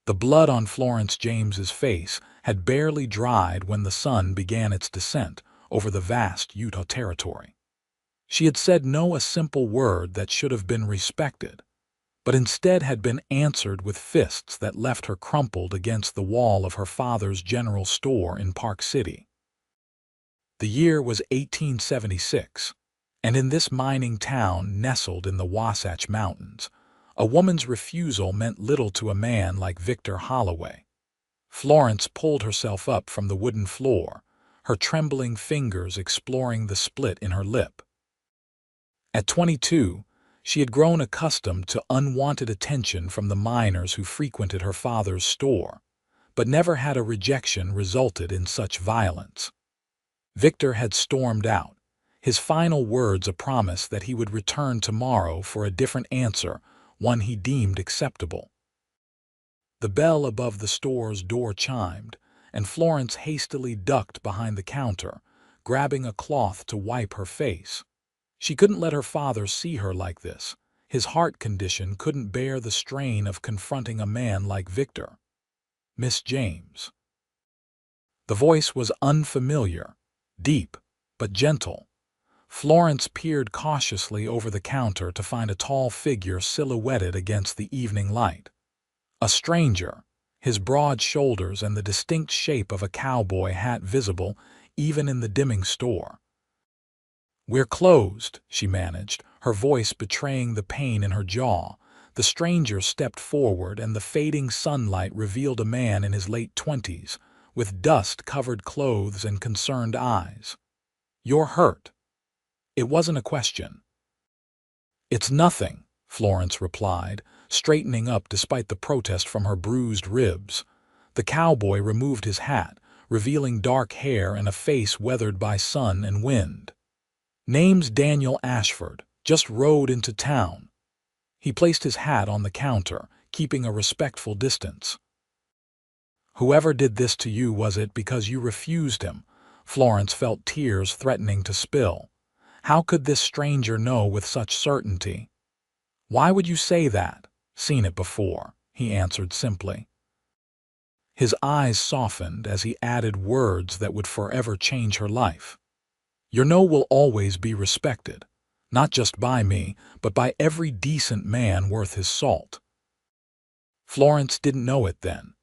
The blood on Florence James's face had barely dried when the sun began its descent over the vast Utah territory. She had said no a simple word that should have been respected, but instead had been answered with fists that left her crumpled against the wall of her father's general store in Park City. The year was 1876, and in this mining town nestled in the Wasatch Mountains, a woman's refusal meant little to a man like Victor Holloway. Florence pulled herself up from the wooden floor, her trembling fingers exploring the split in her lip. At 22, she had grown accustomed to unwanted attention from the miners who frequented her father's store, but never had a rejection resulted in such violence. Victor had stormed out, his final words a promise that he would return tomorrow for a different answer, one he deemed acceptable. The bell above the store's door chimed, and Florence hastily ducked behind the counter, grabbing a cloth to wipe her face. She couldn't let her father see her like this. His heart condition couldn't bear the strain of confronting a man like Victor. "Miss James." The voice was unfamiliar, deep, but gentle. Florence peered cautiously over the counter to find a tall figure silhouetted against the evening light. A stranger, his broad shoulders and the distinct shape of a cowboy hat visible even in the dimming store. "We're closed," she managed, her voice betraying the pain in her jaw. The stranger stepped forward, and the fading sunlight revealed a man in his late 20s, with dust-covered clothes and concerned eyes. "You're hurt." It wasn't a question. "It's nothing," Florence replied, straightening up despite the protest from her bruised ribs. The cowboy removed his hat, revealing dark hair and a face weathered by sun and wind. "Name's Daniel Ashford. Just rode into town." He placed his hat on the counter, keeping a respectful distance. "Whoever did this to you, was it because you refused him?" Florence felt tears threatening to spill. How could this stranger know with such certainty? "Why would you say that?" "Seen it before," he answered simply. His eyes softened as he added words that would forever change her life. "Your no will always be respected, not just by me, but by every decent man worth his salt." Florence didn't know it then,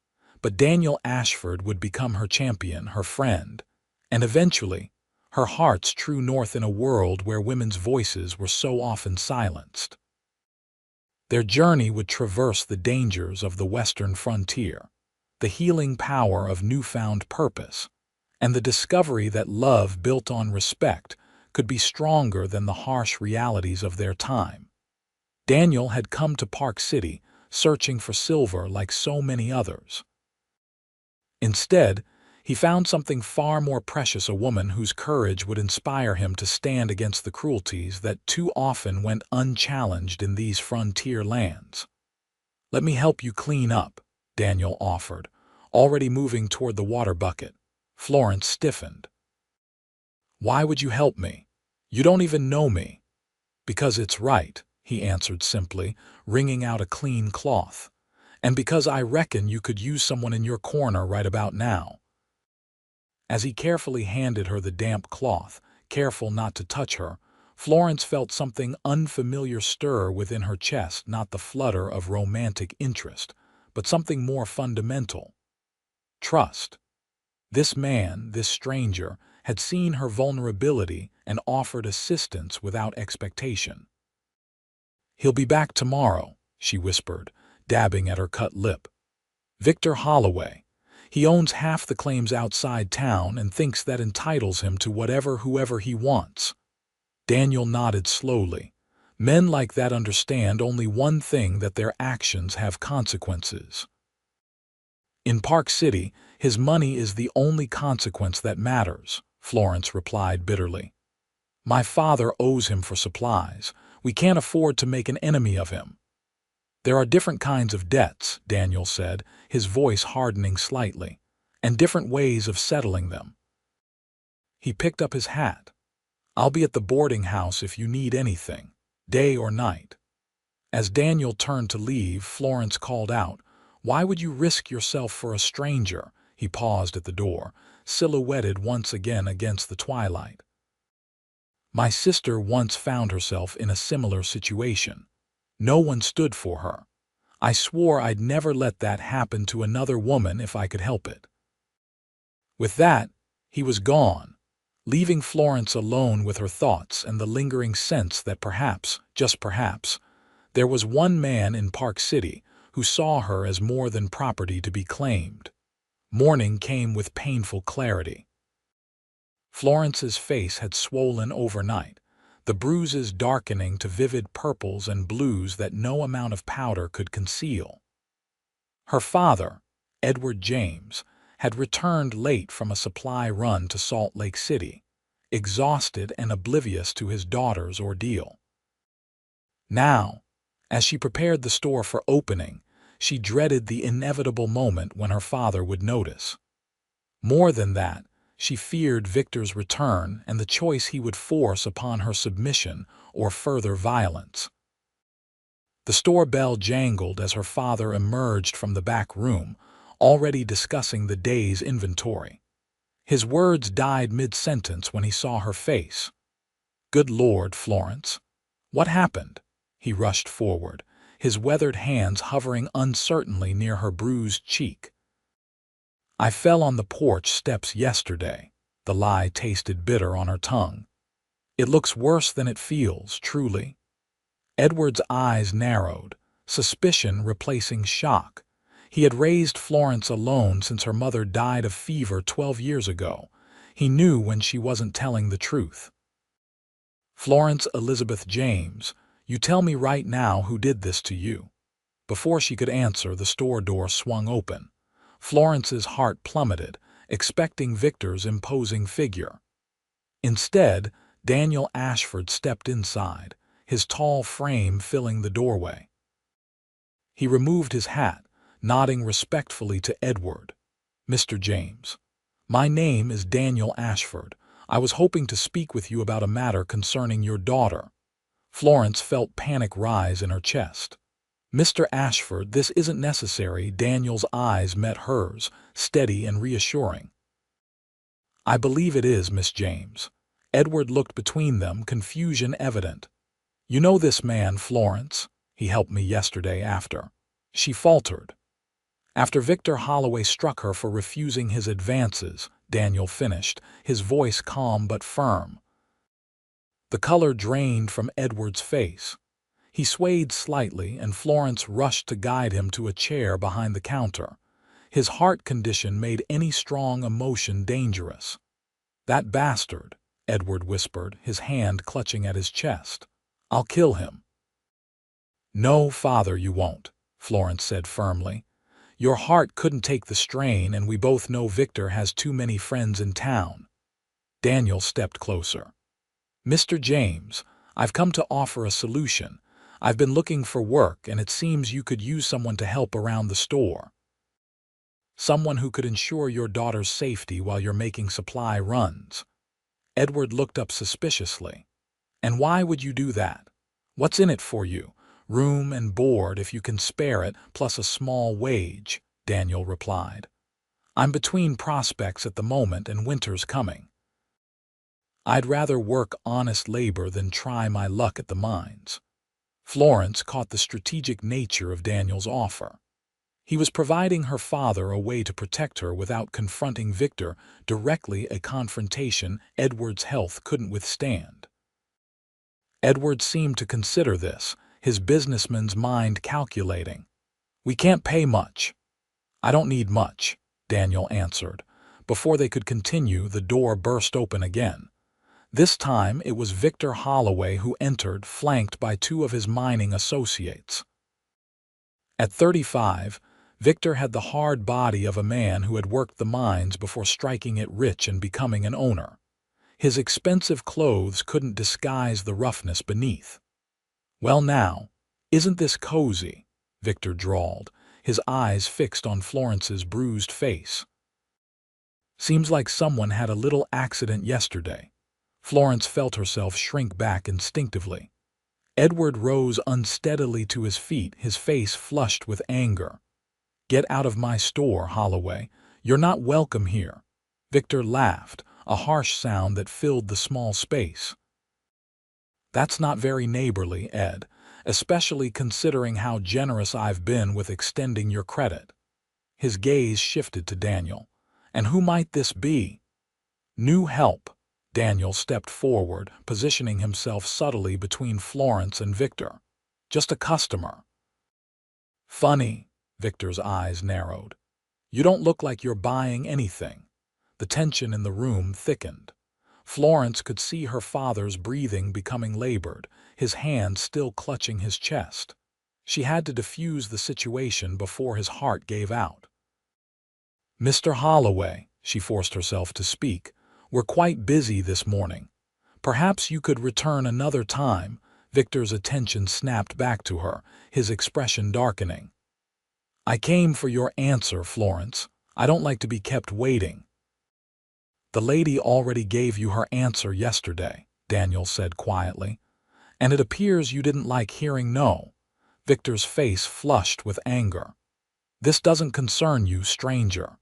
but Daniel Ashford would become her champion, her friend, and eventually, her heart's true north in a world where women's voices were so often silenced. Their journey would traverse the dangers of the western frontier, the healing power of newfound purpose, and the discovery that love built on respect could be stronger than the harsh realities of their time. Daniel had come to Park City searching for silver like so many others. Instead, he found something far more precious, a woman whose courage would inspire him to stand against the cruelties that too often went unchallenged in these frontier lands. "Let me help you clean up," Daniel offered, already moving toward the water bucket. Florence stiffened. "Why would you help me? You don't even know me." "Because it's right," he answered simply, wringing out a clean cloth. "And because I reckon you could use someone in your corner right about now." As he carefully handed her the damp cloth, careful not to touch her, Florence felt something unfamiliar stir within her chest, not the flutter of romantic interest, but something more fundamental. Trust. This man, this stranger, had seen her vulnerability and offered assistance without expectation. "He'll be back tomorrow," she whispered, dabbing at her cut lip. "Victor Holloway. He owns half the claims outside town and thinks that entitles him to whoever he wants." Daniel nodded slowly. Men like that understand only one thing, that their actions have consequences. "In Park City, his money is the only consequence that matters," Florence replied bitterly. "My father owes him for supplies. We can't afford to make an enemy of him." "There are different kinds of debts," Daniel said, his voice hardening slightly, "and different ways of settling them." He picked up his hat. "I'll be at the boarding house if you need anything, day or night." As Daniel turned to leave, Florence called out, Why would you risk yourself for a stranger? He paused at the door, silhouetted once again against the twilight. My sister once found herself in a similar situation. No one stood for her. I swore I'd never let that happen to another woman if I could help it. With that, he was gone, leaving Florence alone with her thoughts and the lingering sense that perhaps, just perhaps, there was one man in Park City who saw her as more than property to be claimed. Morning came with painful clarity. Florence's face had swollen overnight, the bruises darkening to vivid purples and blues that no amount of powder could conceal. Her father, Edward James, had returned late from a supply run to Salt Lake City, exhausted and oblivious to his daughter's ordeal. Now, as she prepared the store for opening, she dreaded the inevitable moment when her father would notice. More than that, she feared Victor's return and the choice he would force upon her submission or further violence. The store bell jangled as her father emerged from the back room, already discussing the day's inventory. His words died mid-sentence when he saw her face. "Good Lord, Florence. What happened?" He rushed forward, his weathered hands hovering uncertainly near her bruised cheek. "I fell on the porch steps yesterday." The lie tasted bitter on her tongue. "It looks worse than it feels, truly." Edward's eyes narrowed, suspicion replacing shock. He had raised Florence alone since her mother died of fever 12 years ago. He knew when she wasn't telling the truth. "Florence Elizabeth James, you tell me right now who did this to you." Before she could answer, the store door swung open. Florence's heart plummeted, expecting Victor's imposing figure. Instead, Daniel Ashford stepped inside, his tall frame filling the doorway. He removed his hat, nodding respectfully to Edward. "Mr. James, my name is Daniel Ashford. I was hoping to speak with you about a matter concerning your daughter." Florence felt panic rise in her chest. "Mr. Ashford, this isn't necessary." Daniel's eyes met hers, steady and reassuring. "I believe it is, Miss James." Edward looked between them, confusion evident. "You know this man, Florence? He helped me yesterday after." She faltered. "After Victor Holloway struck her for refusing his advances," Daniel finished, his voice calm but firm. The color drained from Edward's face. He swayed slightly, and Florence rushed to guide him to a chair behind the counter. His heart condition made any strong emotion dangerous. "That bastard," Edward whispered, his hand clutching at his chest. "I'll kill him." "No, Father, you won't," Florence said firmly. "Your heart couldn't take the strain, and we both know Victor has too many friends in town." Daniel stepped closer. "Mr. James, I've come to offer a solution. I've been looking for work, and it seems you could use someone to help around the store. Someone who could ensure your daughter's safety while you're making supply runs." Edward looked up suspiciously. "And why would you do that? What's in it for you? Room and board if you can spare it, plus a small wage," Daniel replied. "I'm between prospects at the moment and winter's coming. I'd rather work honest labor than try my luck at the mines." Florence caught the strategic nature of Daniel's offer. He was providing her father a way to protect her without confronting Victor directly, a confrontation Edward's health couldn't withstand. Edward seemed to consider this, his businessman's mind calculating. "We can't pay much." "I don't need much," Daniel answered. Before they could continue, the door burst open again. This time it was Victor Holloway who entered, flanked by two of his mining associates. At 35, Victor had the hard body of a man who had worked the mines before striking it rich and becoming an owner. His expensive clothes couldn't disguise the roughness beneath. "Well now, isn't this cozy?" Victor drawled, his eyes fixed on Florence's bruised face. "Seems like someone had a little accident yesterday." Florence felt herself shrink back instinctively. Edward rose unsteadily to his feet, his face flushed with anger. "Get out of my store, Holloway. You're not welcome here." Victor laughed, a harsh sound that filled the small space. "That's not very neighborly, Ed, especially considering how generous I've been with extending your credit." His gaze shifted to Daniel. "And who might this be?" "New help." Daniel stepped forward, positioning himself subtly between Florence and Victor. "Just a customer." "Funny." Victor's eyes narrowed. "You don't look like you're buying anything." The tension in the room thickened. Florence could see her father's breathing becoming labored, his hand still clutching his chest. She had to diffuse the situation before his heart gave out. "Mr. Holloway," she forced herself to speak, "we're quite busy this morning. Perhaps you could return another time." Victor's attention snapped back to her, his expression darkening. "I came for your answer, Florence. I don't like to be kept waiting." "The lady already gave you her answer yesterday," Daniel said quietly. "And it appears you didn't like hearing no." Victor's face flushed with anger. "This doesn't concern you, stranger."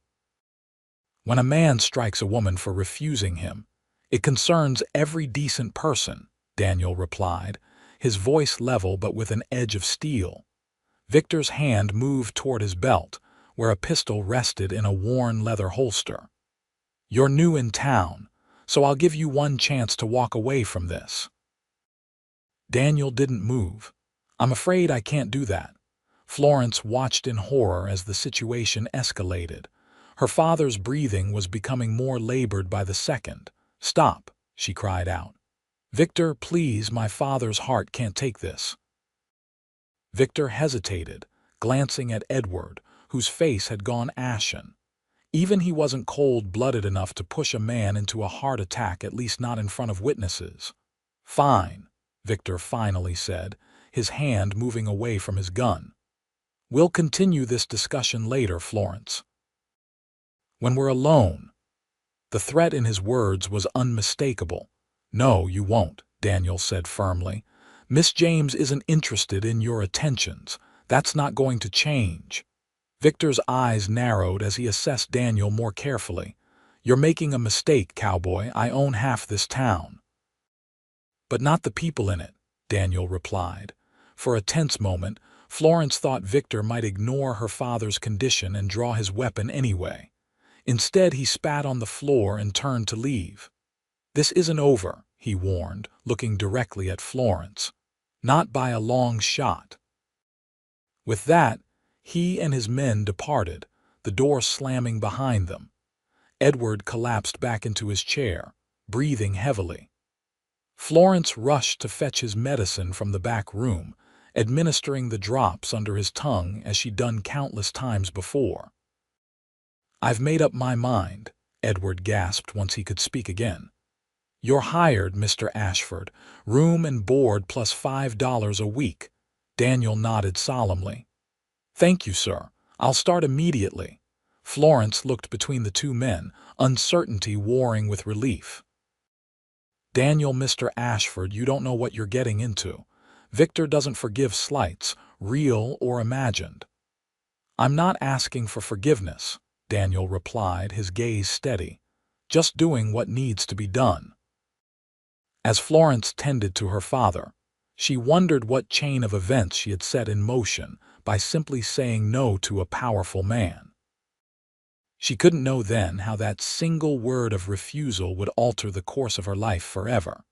"When a man strikes a woman for refusing him, it concerns every decent person," Daniel replied, his voice level but with an edge of steel. Victor's hand moved toward his belt, where a pistol rested in a worn leather holster. "You're new in town, so I'll give you one chance to walk away from this." Daniel didn't move. "I'm afraid I can't do that." Florence watched in horror as the situation escalated. Her father's breathing was becoming more labored by the second. "Stop," she cried out. "Victor, please, my father's heart can't take this." Victor hesitated, glancing at Edward, whose face had gone ashen. Even he wasn't cold-blooded enough to push a man into a heart attack, at least not in front of witnesses. "Fine," Victor finally said, his hand moving away from his gun. "We'll continue this discussion later, Florence. When we're alone." The threat in his words was unmistakable. "No, you won't," Daniel said firmly. "Miss James isn't interested in your attentions. That's not going to change." Victor's eyes narrowed as he assessed Daniel more carefully. "You're making a mistake, Cowboy. I own half this town." "But not the people in it," Daniel replied. For a tense moment, Florence thought Victor might ignore her father's condition and draw his weapon anyway. Instead, he spat on the floor and turned to leave. "This isn't over," he warned, looking directly at Florence. "Not by a long shot." With that, he and his men departed, the door slamming behind them. Edward collapsed back into his chair, breathing heavily. Florence rushed to fetch his medicine from the back room, administering the drops under his tongue as she'd done countless times before. "I've made up my mind," Edward gasped once he could speak again. "You're hired, Mr. Ashford. Room and board plus $5 a week." Daniel nodded solemnly. "Thank you, sir. I'll start immediately." Florence looked between the two men, uncertainty warring with relief. "Daniel, Mr. Ashford, you don't know what you're getting into. Victor doesn't forgive slights, real or imagined." "I'm not asking for forgiveness," Daniel replied, his gaze steady. "Just doing what needs to be done." As Florence tended to her father, she wondered what chain of events she had set in motion by simply saying no to a powerful man. She couldn't know then how that single word of refusal would alter the course of her life forever,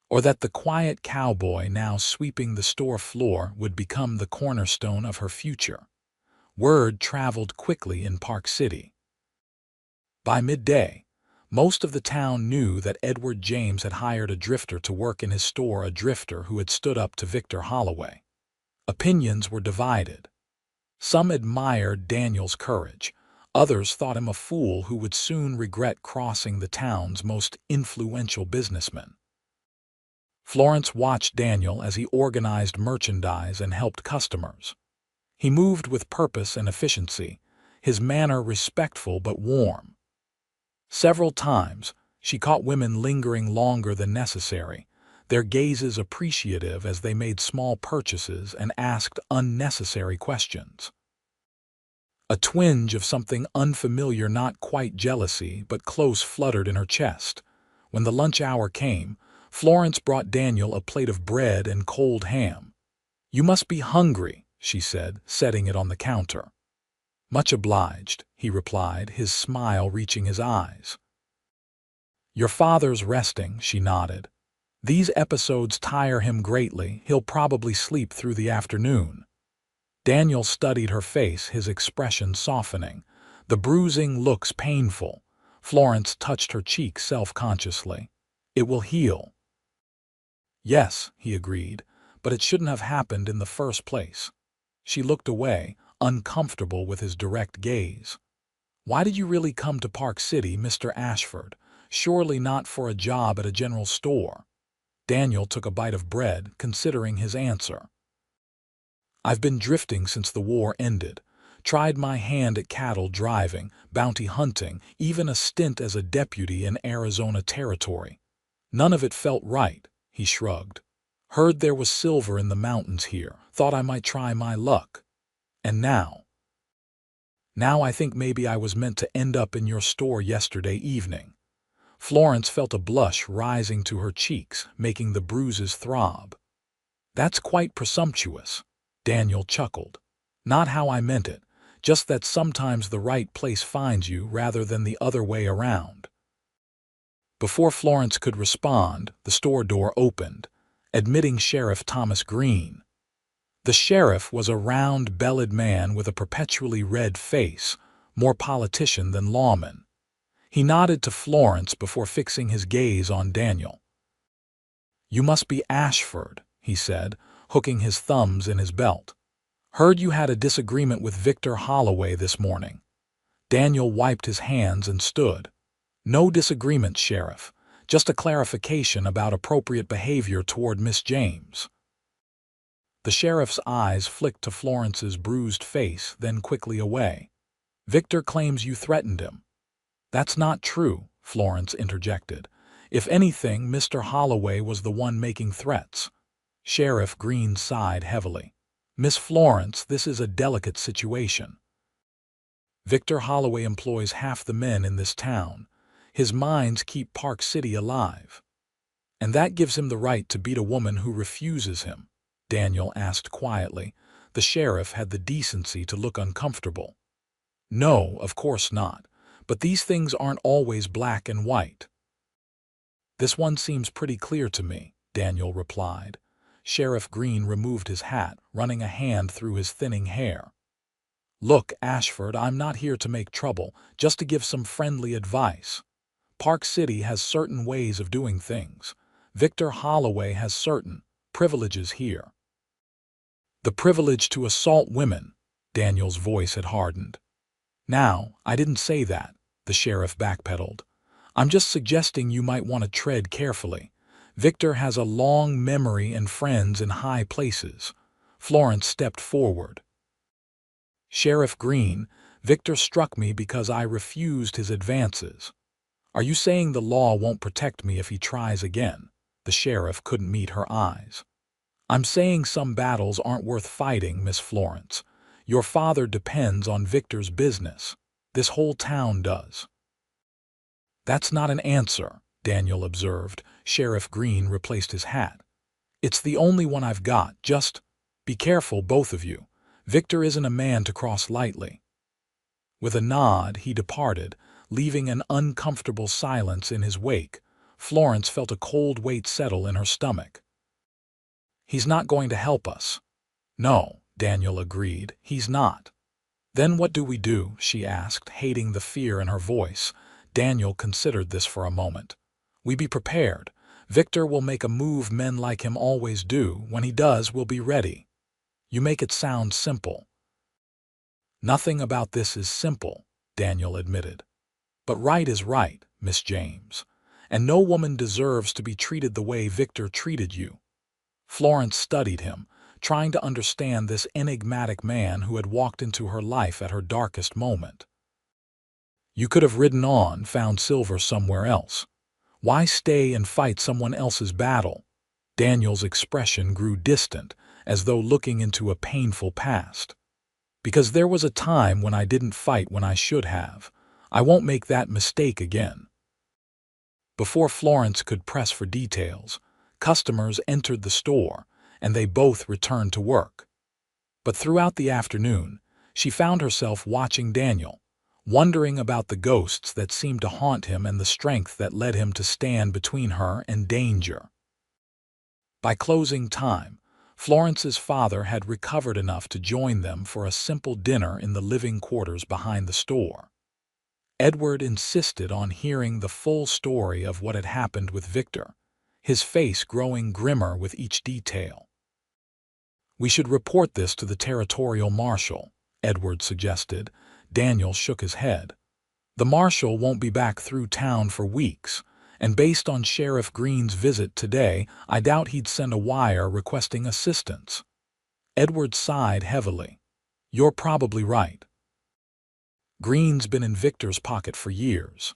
or that the quiet cowboy now sweeping the store floor would become the cornerstone of her future. Word traveled quickly in Park City. By midday, most of the town knew that Edward James had hired a drifter to work in his store, a drifter who had stood up to Victor Holloway. Opinions were divided. Some admired Daniel's courage. Others thought him a fool who would soon regret crossing the town's most influential businessman. Florence watched Daniel as he organized merchandise and helped customers. He moved with purpose and efficiency, his manner respectful but warm. Several times, she caught women lingering longer than necessary, their gazes appreciative as they made small purchases and asked unnecessary questions. A twinge of something unfamiliar, not quite jealousy, but close, fluttered in her chest. When the lunch hour came, Florence brought Daniel a plate of bread and cold ham. "You must be hungry," she said, setting it on the counter. "Much obliged," he replied, his smile reaching his eyes. "Your father's resting," she nodded. "These episodes tire him greatly. He'll probably sleep through the afternoon." Daniel studied her face, his expression softening. The bruising looks painful. Florence touched her cheek self-consciously. "It will heal." "Yes," he agreed, "but it shouldn't have happened in the first place." She looked away, uncomfortable with his direct gaze. "Why did you really come to Park City, Mr. Ashford? Surely not for a job at a general store." Daniel took a bite of bread, considering his answer. "I've been drifting since the war ended. Tried my hand at cattle driving, bounty hunting, even a stint as a deputy in Arizona Territory. None of it felt right," he shrugged. "Heard there was silver in the mountains here. Thought I might try my luck. And now I think maybe I was meant to end up in your store yesterday evening." Florence felt a blush rising to her cheeks, making the bruises throb. "That's quite presumptuous," Daniel chuckled. "Not how I meant it, just that sometimes the right place finds you rather than the other way around." Before Florence could respond, the store door opened, admitting Sheriff Thomas Green. The sheriff was a round, bellied man with a perpetually red face, more politician than lawman. He nodded to Florence before fixing his gaze on Daniel. "You must be Ashford," he said, hooking his thumbs in his belt. "Heard you had a disagreement with Victor Holloway this morning." Daniel wiped his hands and stood. "No disagreement, Sheriff. Just a clarification about appropriate behavior toward Miss James." The sheriff's eyes flicked to Florence's bruised face, then quickly away. "Victor claims you threatened him." "That's not true," Florence interjected. "If anything, Mr. Holloway was the one making threats." Sheriff Green sighed heavily. "Miss Florence, this is a delicate situation. Victor Holloway employs half the men in this town. His mines keep Park City alive. And that gives him the right to beat a woman who refuses him," Daniel asked quietly. The sheriff had the decency to look uncomfortable. "No, of course not. But these things aren't always black and white." "This one seems pretty clear to me," Daniel replied. Sheriff Green removed his hat, running a hand through his thinning hair. "Look, Ashford, I'm not here to make trouble, just to give some friendly advice. Park City has certain ways of doing things. Victor Holloway has certain privileges here." "The privilege to assault women," Daniel's voice had hardened. "Now, I didn't say that," the sheriff backpedaled. "I'm just suggesting you might want to tread carefully. Victor has a long memory and friends in high places." Florence stepped forward. "Sheriff Green, Victor struck me because I refused his advances." "Are you saying the law won't protect me if he tries again?" The sheriff couldn't meet her eyes. "I'm saying some battles aren't worth fighting, Miss Florence. Your father depends on Victor's business. This whole town does." "That's not an answer," Daniel observed. Sheriff Green replaced his hat. "It's the only one I've got. Just be careful, both of you. Victor isn't a man to cross lightly." With a nod, he departed, leaving an uncomfortable silence in his wake. Florence felt a cold weight settle in her stomach. "He's not going to help us." "No," Daniel agreed, "he's not." "Then what do we do?" she asked, hating the fear in her voice. Daniel considered this for a moment. "We be prepared. Victor will make a move men like him always do. When he does, we'll be ready." "You make it sound simple." "Nothing about this is simple," Daniel admitted. "But right is right, Miss James. And no woman deserves to be treated the way Victor treated you." Florence studied him, trying to understand this enigmatic man who had walked into her life at her darkest moment. "You could have ridden on, found silver somewhere else. Why stay and fight someone else's battle?" Daniel's expression grew distant, as though looking into a painful past. Because there was a time when I didn't fight when I should have. I won't make that mistake again." Before Florence could press for details, customers entered the store, and they both returned to work. But throughout the afternoon, she found herself watching Daniel, wondering about the ghosts that seemed to haunt him and the strength that led him to stand between her and danger. By closing time, Florence's father had recovered enough to join them for a simple dinner in the living quarters behind the store. Edward insisted on hearing the full story of what had happened with Victor, his face growing grimmer with each detail. "We should report this to the territorial marshal," Edward suggested. Daniel shook his head. "The marshal won't be back through town for weeks, and based on Sheriff Green's visit today, I doubt he'd send a wire requesting assistance." Edward sighed heavily. "You're probably right. Green's been in Victor's pocket for years."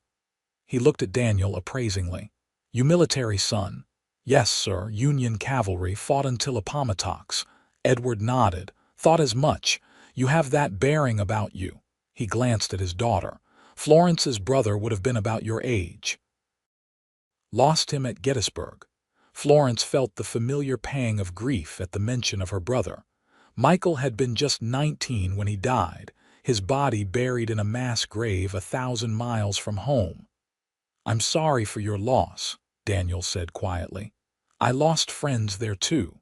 He looked at Daniel appraisingly. "You military son?" "Yes, sir, Union cavalry, fought until Appomattox." Edward nodded. "Thought as much. You have that bearing about you." He glanced at his daughter. "Florence's brother would have been about your age." Lost him at Gettysburg. Florence felt the familiar pang of grief at the mention of her brother. Michael had been just 19 when he died, his body buried in a mass grave 1,000 miles from home. "I'm sorry for your loss," Daniel said quietly. "I lost friends there too."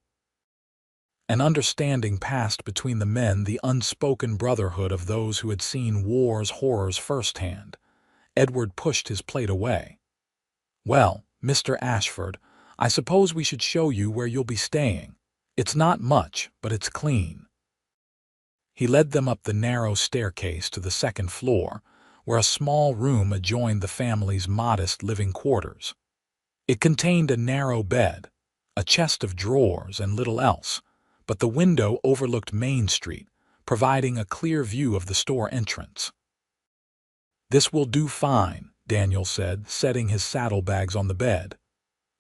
An understanding passed between the men, the unspoken brotherhood of those who had seen war's horrors firsthand. Edward pushed his plate away. "Well, Mr. Ashford, I suppose we should show you where you'll be staying. It's not much, but it's clean." He led them up the narrow staircase to the second floor, where a small room adjoined the family's modest living quarters. It contained a narrow bed, a chest of drawers, and little else, but the window overlooked Main Street, providing a clear view of the store entrance. "This will do fine," Daniel said, setting his saddlebags on the bed.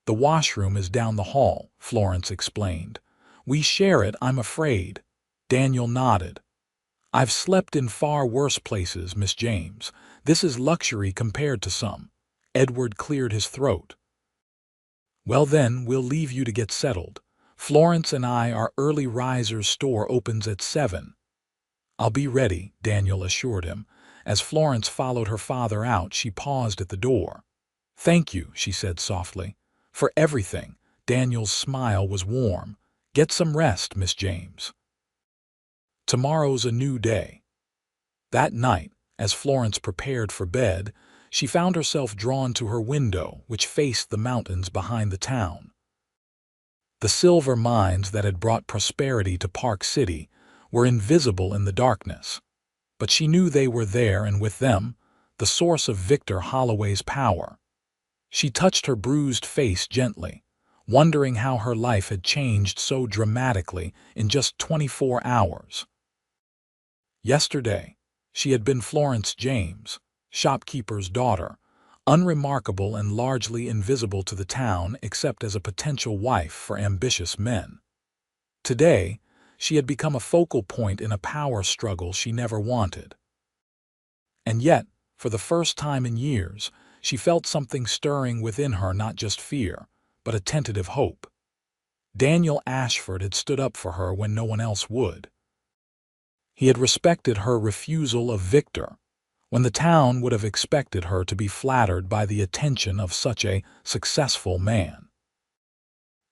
"The washroom is down the hall," Florence explained. "We share it, I'm afraid." Daniel nodded. "I've slept in far worse places, Miss James. This is luxury compared to some." Edward cleared his throat. "Well then, we'll leave you to get settled. Florence and I are early risers. Store opens at 7. "I'll be ready," Daniel assured him. As Florence followed her father out, she paused at the door. "Thank you," she said softly. "For everything." Daniel's smile was warm. "Get some rest, Miss James. Tomorrow's a new day." That night, as Florence prepared for bed, she found herself drawn to her window, which faced the mountains behind the town. The silver mines that had brought prosperity to Park City were invisible in the darkness, but she knew they were there, and with them, the source of Victor Holloway's power. She touched her bruised face gently, wondering how her life had changed so dramatically in just 24 hours. Yesterday, she had been Florence James, shopkeeper's daughter, unremarkable and largely invisible to the town except as a potential wife for ambitious men. Today, she had become a focal point in a power struggle she never wanted. And yet, for the first time in years, she felt something stirring within her, not just fear, but a tentative hope. Daniel Ashford had stood up for her when no one else would. He had respected her refusal of Victor, when the town would have expected her to be flattered by the attention of such a successful man.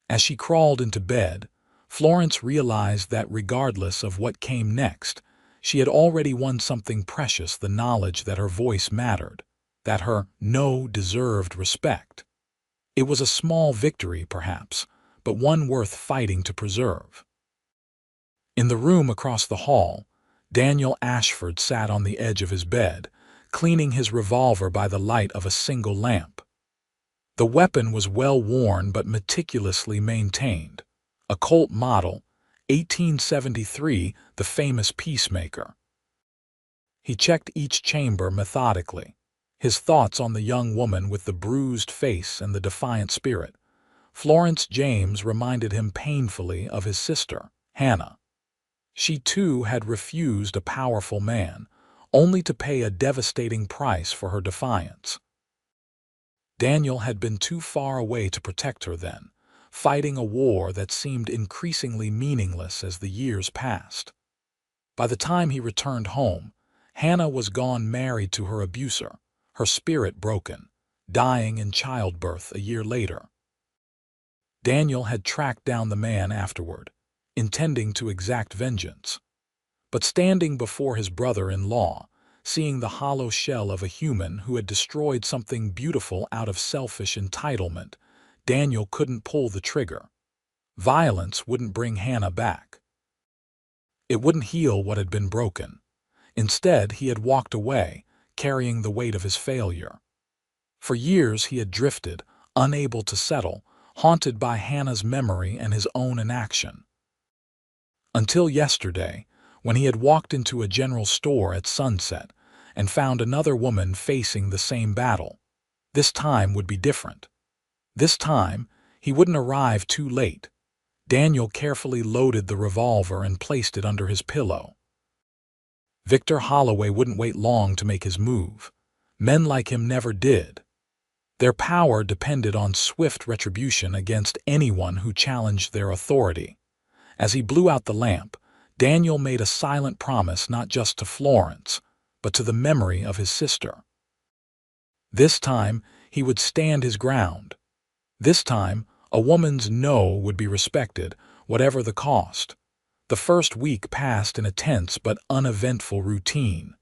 As she crawled into bed, Florence realized that regardless of what came next, she had already won something precious: the knowledge that her voice mattered, that her no deserved respect. It was a small victory, perhaps, but one worth fighting to preserve. In the room across the hall, Daniel Ashford sat on the edge of his bed, cleaning his revolver by the light of a single lamp. The weapon was well worn but meticulously maintained. A Colt model, 1873, the famous Peacemaker. He checked each chamber methodically, his thoughts on the young woman with the bruised face and the defiant spirit. Florence James reminded him painfully of his sister, Hannah. She too had refused a powerful man, only to pay a devastating price for her defiance. Daniel had been too far away to protect her then, fighting a war that seemed increasingly meaningless as the years passed. By the time he returned home, Hannah was gone married to her abuser, her spirit broken, dying in childbirth a year later. Daniel had tracked down the man afterward, intending to exact vengeance. But standing before his brother-in-law, seeing the hollow shell of a human who had destroyed something beautiful out of selfish entitlement, Daniel couldn't pull the trigger. Violence wouldn't bring Hannah back. It wouldn't heal what had been broken. Instead, he had walked away, carrying the weight of his failure. For years he had drifted, unable to settle, haunted by Hannah's memory and his own inaction. Until yesterday, when he had walked into a general store at sunset and found another woman facing the same battle. This time would be different. This time, he wouldn't arrive too late. Daniel carefully loaded the revolver and placed it under his pillow. Victor Holloway wouldn't wait long to make his move. Men like him never did. Their power depended on swift retribution against anyone who challenged their authority. As he blew out the lamp, Daniel made a silent promise not just to Florence, but to the memory of his sister. This time, he would stand his ground. This time, a woman's no would be respected, whatever the cost. The first week passed in a tense but uneventful routine.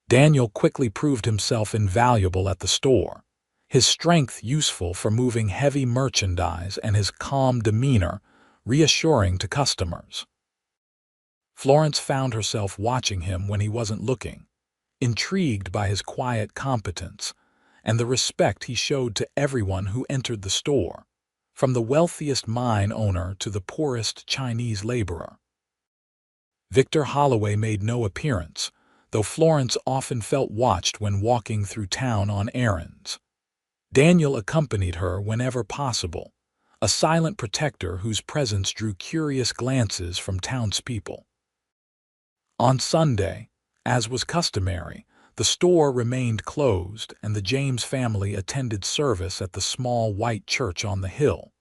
Daniel quickly proved himself invaluable at the store, his strength useful for moving heavy merchandise and his calm demeanor reassuring to customers. Florence found herself watching him when he wasn't looking, intrigued by his quiet competence and the respect he showed to everyone who entered the store, from the wealthiest mine owner to the poorest Chinese laborer. Victor Holloway made no appearance, though Florence often felt watched when walking through town on errands. Daniel accompanied her whenever possible, a silent protector whose presence drew curious glances from townspeople. On Sunday, as was customary, the store remained closed and the James family attended service at the small white church on the hill.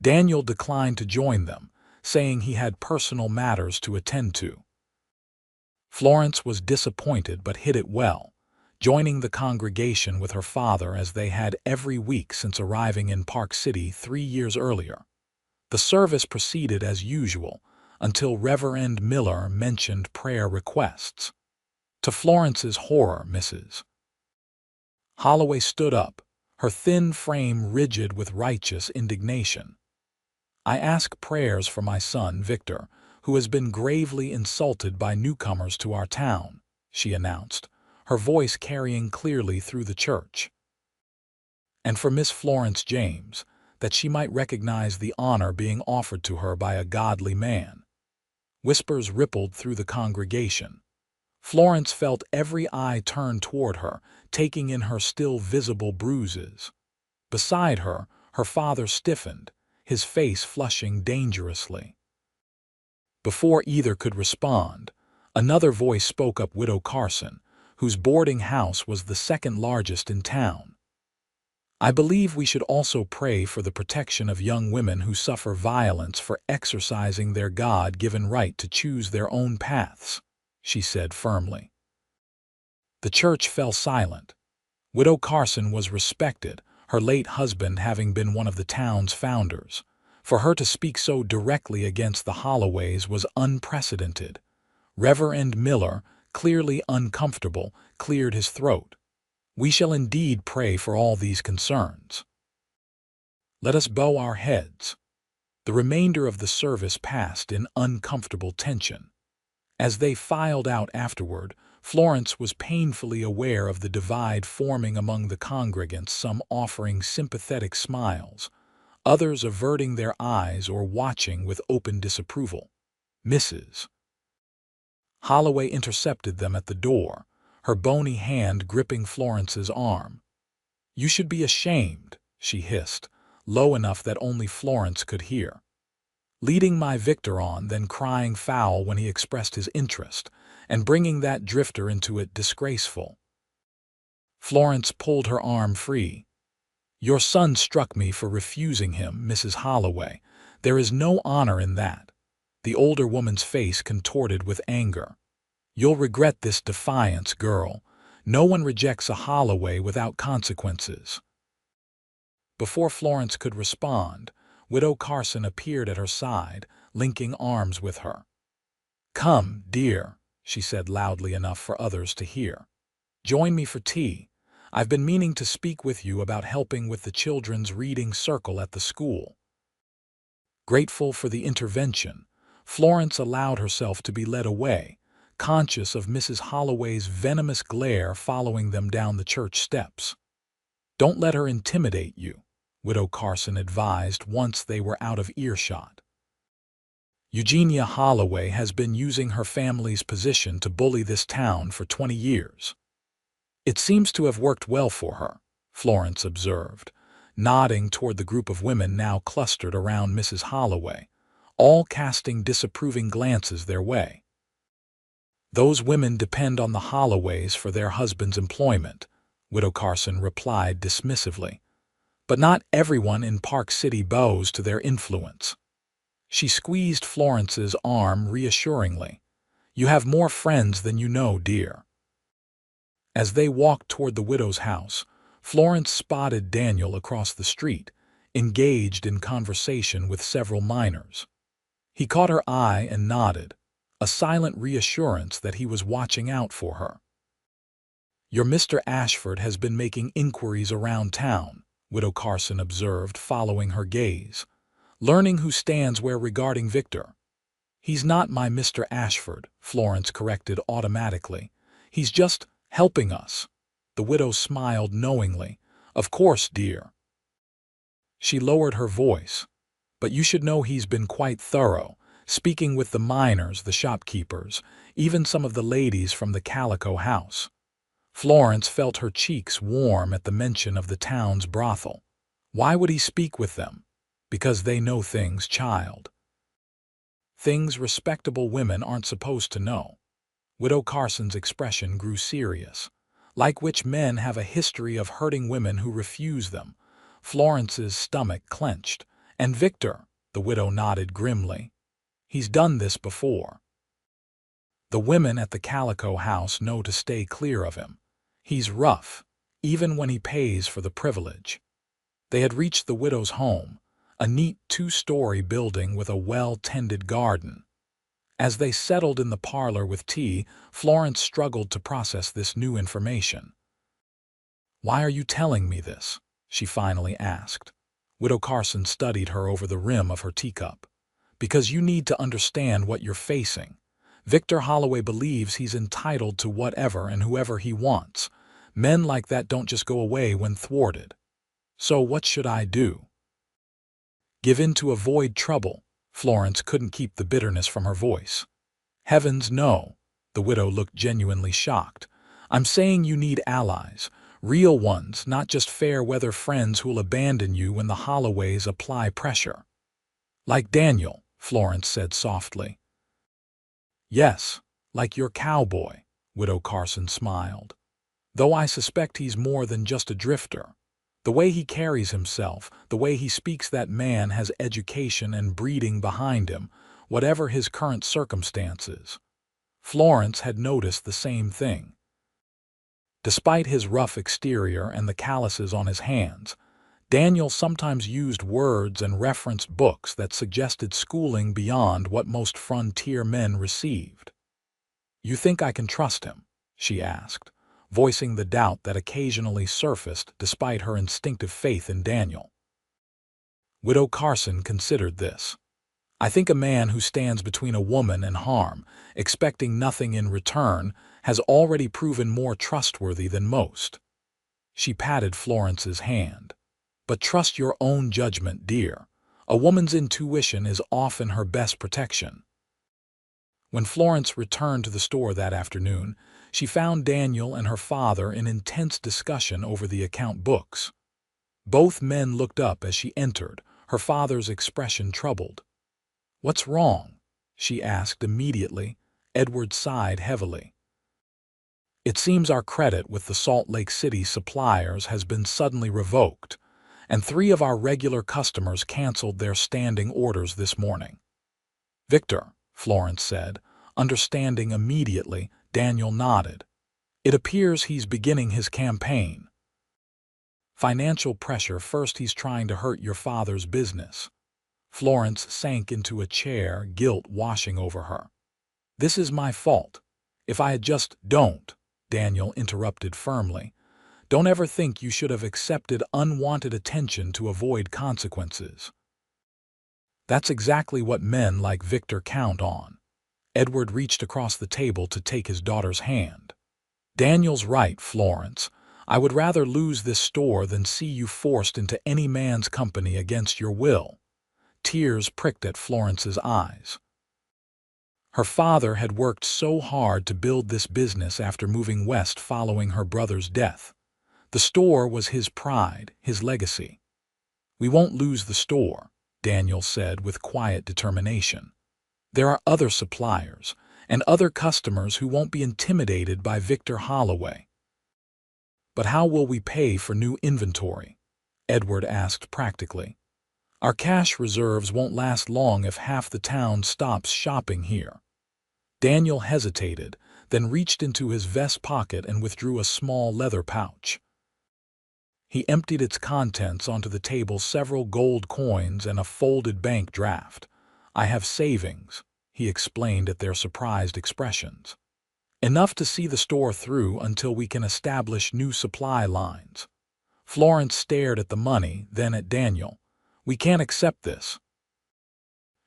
Daniel declined to join them, saying he had personal matters to attend to. Florence was disappointed but hid it well, joining the congregation with her father as they had every week since arriving in Park City 3 years earlier. The service proceeded as usual until Reverend Miller mentioned prayer requests. To Florence's horror, Mrs. Holloway stood up, her thin frame rigid with righteous indignation. "I ask prayers for my son, Victor, who has been gravely insulted by newcomers to our town," she announced, her voice carrying clearly through the church. "And for Miss Florence James, that she might recognize the honor being offered to her by a godly man." Whispers rippled through the congregation. Florence felt every eye turn toward her, taking in her still visible bruises. Beside her, her father stiffened, his face flushing dangerously. Before either could respond, another voice spoke up: Widow Carson, whose boarding house was the second largest in town. "I believe we should also pray for the protection of young women who suffer violence for exercising their God-given right to choose their own paths," she said firmly. The church fell silent. Widow Carson was respected, her late husband having been one of the town's founders. For her to speak so directly against the Holloways was unprecedented. Reverend Miller, clearly uncomfortable, cleared his throat. "We shall indeed pray for all these concerns. Let us bow our heads." The remainder of the service passed in uncomfortable tension. As they filed out afterward, Florence was painfully aware of the divide forming among the congregants, some offering sympathetic smiles, others averting their eyes or watching with open disapproval. Mrs. Holloway intercepted them at the door, her bony hand gripping Florence's arm. "You should be ashamed," she hissed, low enough that only Florence could hear. leading my Victor on, then crying foul when he expressed his interest, and bringing that drifter into it disgraceful. Florence pulled her arm free. Your son struck me for refusing him, Mrs. Holloway. There is no honor in that. The older woman's face contorted with anger. You'll regret this defiance, girl. No one rejects a Holloway without consequences. Before Florence could respond, Widow Carson appeared at her side, linking arms with her. Come, dear, she said loudly enough for others to hear. Join me for tea. I've been meaning to speak with you about helping with the children's reading circle at the school. Grateful for the intervention, Florence allowed herself to be led away, conscious of Mrs. Holloway's venomous glare following them down the church steps. Don't let her intimidate you, Widow Carson advised once they were out of earshot. Eugenia Holloway has been using her family's position to bully this town for 20 years. It seems to have worked well for her, Florence observed, nodding toward the group of women now clustered around Mrs. Holloway, all casting disapproving glances their way. Those women depend on the Holloways for their husbands' employment, Widow Carson replied dismissively. But not everyone in Park City bows to their influence. She squeezed Florence's arm reassuringly. You have more friends than you know, dear. As they walked toward the widow's house, Florence spotted Daniel across the street, engaged in conversation with several minors. He caught her eye and nodded, a silent reassurance that he was watching out for her. Your Mr. Ashford has been making inquiries around town, Widow Carson observed, following her gaze, learning who stands where regarding Victor. He's not my Mr. Ashford, Florence corrected automatically. He's just helping us. The widow smiled knowingly. Of course, dear. She lowered her voice. But you should know he's been quite thorough, speaking with the miners, the shopkeepers, even some of the ladies from the Calico House. Florence felt her cheeks warm at the mention of the town's brothel. Why would he speak with them? Because they know things, child. Things respectable women aren't supposed to know. Widow Carson's expression grew serious. Like which men have a history of hurting women who refuse them. Florence's stomach clenched. And Victor, the widow nodded grimly. He's done this before. The women at the Calico House know to stay clear of him. He's rough, even when he pays for the privilege. They had reached the widow's home, a neat two-story building with a well-tended garden. As they settled in the parlor with tea, Florence struggled to process this new information. Why are you telling me this? She finally asked. Widow Carson studied her over the rim of her teacup. Because you need to understand what you're facing. Victor Holloway believes he's entitled to whatever and whoever he wants. Men like that don't just go away when thwarted. So what should I do? Give in to avoid trouble. Florence couldn't keep the bitterness from her voice. Heavens, no. The widow looked genuinely shocked. I'm saying you need allies. Real ones, not just fair-weather friends who'll abandon you when the Holloways apply pressure. Like Daniel, Florence said softly. Yes, like your cowboy, Widow Carson smiled. Though I suspect he's more than just a drifter. The way he carries himself, the way he speaks, that man has education and breeding behind him, whatever his current circumstances. Florence had noticed the same thing. Despite his rough exterior and the calluses on his hands, Daniel sometimes used words and referenced books that suggested schooling beyond what most frontier men received. You think I can trust him? She asked, voicing the doubt that occasionally surfaced despite her instinctive faith in Daniel. Widow Carson considered this. I think a man who stands between a woman and harm, expecting nothing in return, has already proven more trustworthy than most. She patted Florence's hand. But trust your own judgment, dear. A woman's intuition is often her best protection. When Florence returned to the store that afternoon, she found Daniel and her father in intense discussion over the account books. Both men looked up as she entered, her father's expression troubled. "What's wrong?" she asked immediately. Edward sighed heavily. "It seems our credit with the Salt Lake City suppliers has been suddenly revoked, and 3 of our regular customers canceled their standing orders this morning." "Victor," Florence said, understanding immediately. Daniel nodded. "It appears he's beginning his campaign. Financial pressure first. He's trying to hurt your father's business." Florence sank into a chair, guilt washing over her. "This is my fault. If I had just—" "Don't," Daniel interrupted firmly. "Don't ever think you should have accepted unwanted attention to avoid consequences. That's exactly what men like Victor count on." Edward reached across the table to take his daughter's hand. "Daniel's right, Florence. I would rather lose this store than see you forced into any man's company against your will." Tears pricked at Florence's eyes. Her father had worked so hard to build this business after moving west following her brother's death. The store was his pride, his legacy. "We won't lose the store," Daniel said with quiet determination. "There are other suppliers and other customers who won't be intimidated by Victor Holloway." "But how will we pay for new inventory?" Edward asked practically. "Our cash reserves won't last long if half the town stops shopping here." Daniel hesitated, then reached into his vest pocket and withdrew a small leather pouch. He emptied its contents onto the table: several gold coins and a folded bank draft. "I have savings," he explained at their surprised expressions. "Enough to see the store through until we can establish new supply lines." Florence stared at the money, then at Daniel. "We can't accept this."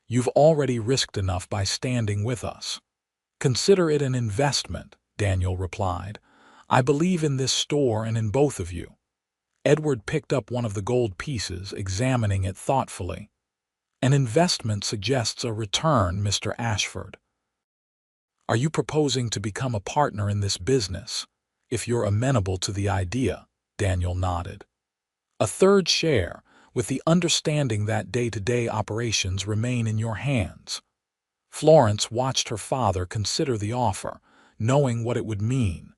"You've already risked enough by standing with us." "Consider it an investment," Daniel replied. "I believe in this store and in both of you." Edward picked up one of the gold pieces, examining it thoughtfully. "An investment suggests a return, Mr. Ashford. Are you proposing to become a partner in this business?" "If you're amenable to the idea," Daniel nodded. "A third share, with the understanding that day-to-day operations remain in your hands." Florence watched her father consider the offer, knowing what it would mean.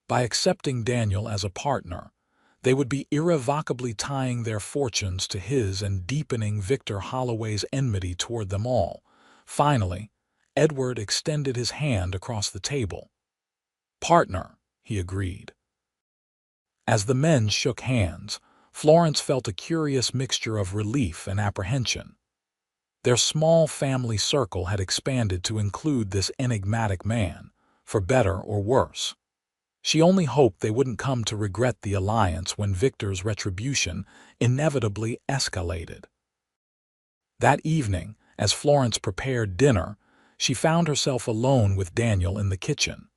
By accepting Daniel as a partner, they would be irrevocably tying their fortunes to his and deepening Victor Holloway's enmity toward them all. Finally, Edward extended his hand across the table. "Partner," he agreed. As the men shook hands, Florence felt a curious mixture of relief and apprehension. Their small family circle had expanded to include this enigmatic man, for better or worse. She only hoped they wouldn't come to regret the alliance when Victor's retribution inevitably escalated. That evening, as Florence prepared dinner, she found herself alone with Daniel in the kitchen.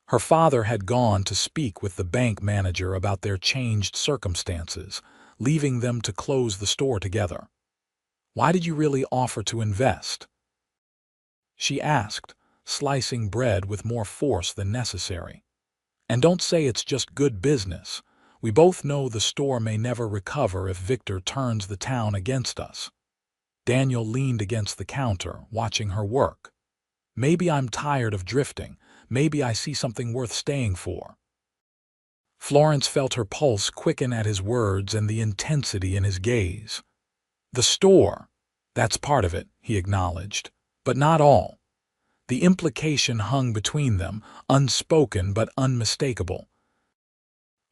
Her father had gone to speak with the bank manager about their changed circumstances, leaving them to close the store together. "Why did you really offer to invest?" she asked, slicing bread with more force than necessary. "And don't say it's just good business. We both know the store may never recover if Victor turns the town against us." Daniel leaned against the counter, watching her work. "Maybe I'm tired of drifting. Maybe I see something worth staying for." Florence felt her pulse quicken at his words and the intensity in his gaze. "The store, that's part of it," he acknowledged, "but not all." The implication hung between them, unspoken but unmistakable.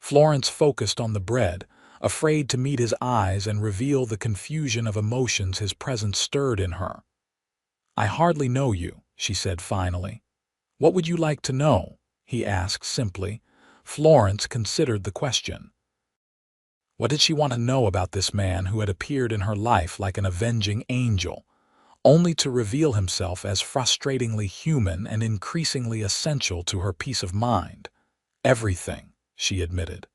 Florence focused on the bread, afraid to meet his eyes and reveal the confusion of emotions his presence stirred in her. "I hardly know you," she said finally. "What would you like to know?" he asked simply. Florence considered the question. What did she want to know about this man who had appeared in her life like an avenging angel, only to reveal himself as frustratingly human and increasingly essential to her peace of mind? "Everything," she admitted.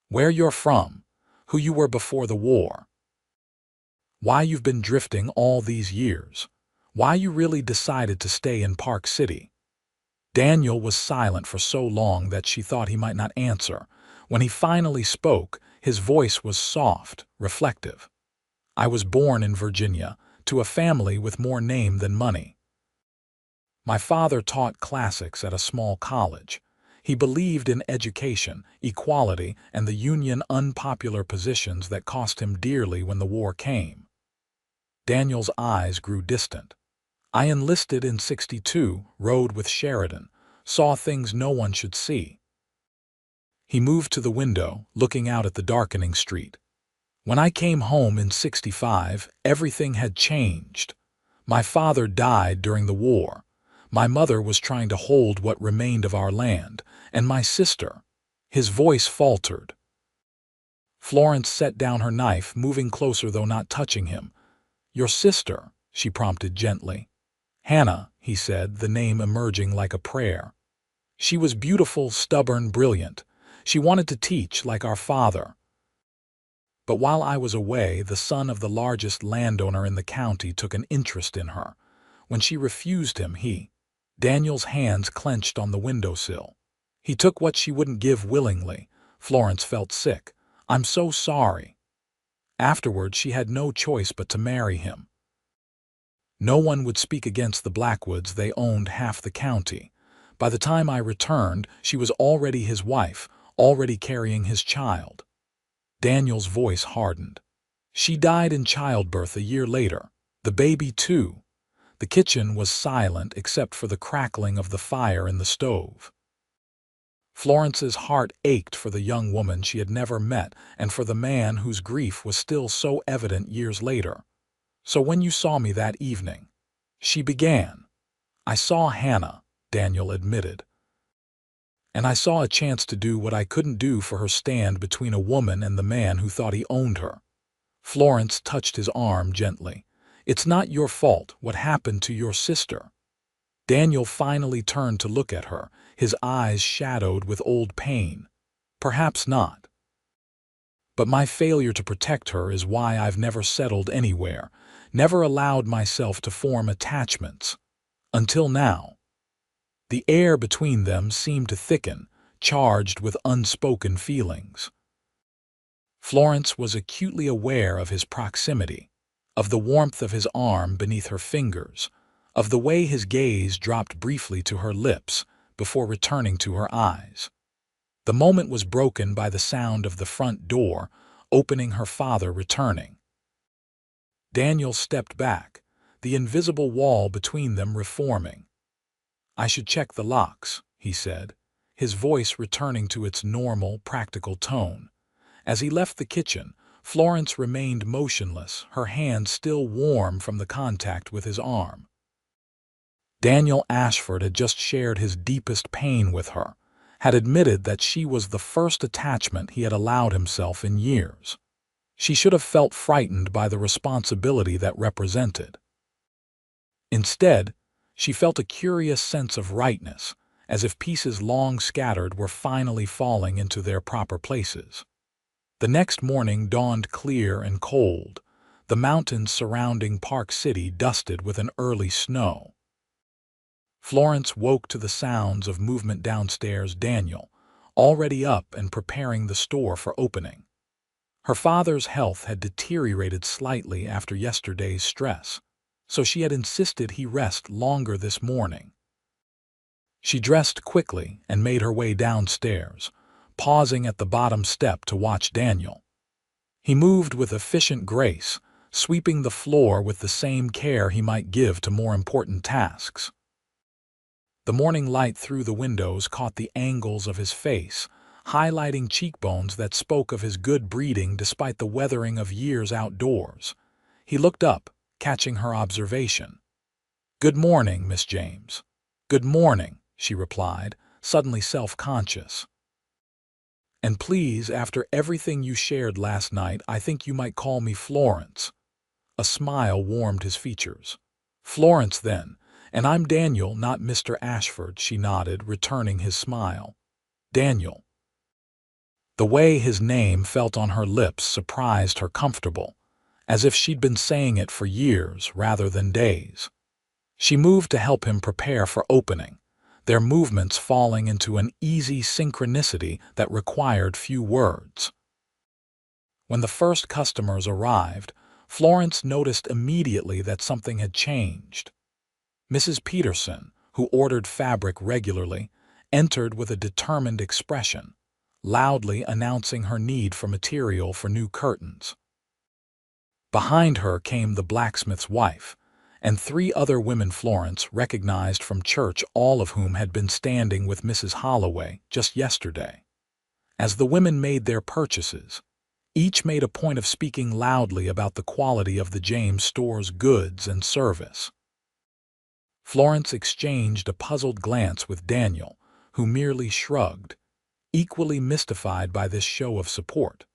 "Where you're from, who you were before the war, why you've been drifting all these years, why you really decided to stay in Park City." Daniel was silent for so long that she thought he might not answer. When he finally spoke, his voice was soft, reflective. "I was born in Virginia, to a family with more name than money. My father taught classics at a small college. He believed in education, equality, and the union unpopular positions that cost him dearly when the war came. Daniel's eyes grew distant. I enlisted in '62, rode with Sheridan, saw things no one should see. He moved to the window, looking out at the darkening street. When I came home in '65, everything had changed. My father died during the war. My mother was trying to hold what remained of our land, and my sister. His voice faltered. Florence set down her knife, moving closer though not touching him. "Your sister," she prompted gently. "Hannah," he said, the name emerging like a prayer. "She was beautiful, stubborn, brilliant. She wanted to teach like our father. But while I was away, the son of the largest landowner in the county took an interest in her. When she refused him, Daniel's hands clenched on the windowsill. He took what she wouldn't give willingly. Florence felt sick. "I'm so sorry." Afterward, she had no choice but to marry him. No one would speak against the Blackwoods. They owned half the county. By the time I returned, she was already his wife, already carrying his child. Daniel's voice hardened. She died in childbirth a year later. The baby, too. The kitchen was silent except for the crackling of the fire in the stove. Florence's heart ached for the young woman she had never met and for the man whose grief was still so evident years later. "So when you saw me that evening," she began. "I saw Hannah," Daniel admitted. "And I saw a chance to do what I couldn't do for her, stand between a woman and the man who thought he owned her." Florence touched his arm gently. "It's not your fault what happened to your sister." Daniel finally turned to look at her, his eyes shadowed with old pain. "Perhaps not. But my failure to protect her is why I've never settled anywhere, never allowed myself to form attachments. Until now." The air between them seemed to thicken, charged with unspoken feelings. Florence was acutely aware of his proximity, of the warmth of his arm beneath her fingers, of the way his gaze dropped briefly to her lips before returning to her eyes. The moment was broken by the sound of the front door opening, her father returning. Daniel stepped back, the invisible wall between them reforming. "I should check the locks," he said, his voice returning to its normal, practical tone. As he left the kitchen, Florence remained motionless, her hand still warm from the contact with his arm. Daniel Ashford had just shared his deepest pain with her, had admitted that she was the first attachment he had allowed himself in years. She should have felt frightened by the responsibility that represented. Instead, she felt a curious sense of rightness, as if pieces long scattered were finally falling into their proper places. The next morning dawned clear and cold, the mountains surrounding Park City dusted with an early snow. Florence woke to the sounds of movement downstairs. Daniel, already up and preparing the store for opening. Her father's health had deteriorated slightly after yesterday's stress, so she had insisted he rest longer this morning. She dressed quickly and made her way downstairs, pausing at the bottom step to watch Daniel. He moved with efficient grace, sweeping the floor with the same care he might give to more important tasks. The morning light through the windows caught the angles of his face, highlighting cheekbones that spoke of his good breeding despite the weathering of years outdoors. He looked up, catching her observation. "Good morning, Miss James." "Good morning," she replied, suddenly self-conscious. "And please, after everything you shared last night, I think you might call me Florence." A smile warmed his features. "Florence, then. And I'm Daniel, not Mr. Ashford," she nodded, returning his smile. "Daniel." The way his name felt on her lips surprised her, comfortable, as if she'd been saying it for years rather than days. She moved to help him prepare for opening, their movements falling into an easy synchronicity that required few words. When the first customers arrived, Florence noticed immediately that something had changed. Mrs. Peterson, who ordered fabric regularly, entered with a determined expression, loudly announcing her need for material for new curtains. Behind her came the blacksmith's wife, and 3 other women Florence recognized from church, all of whom had been standing with Mrs. Holloway just yesterday. As the women made their purchases, each made a point of speaking loudly about the quality of the James store's goods and service. Florence exchanged a puzzled glance with Daniel, who merely shrugged, equally mystified by this show of support.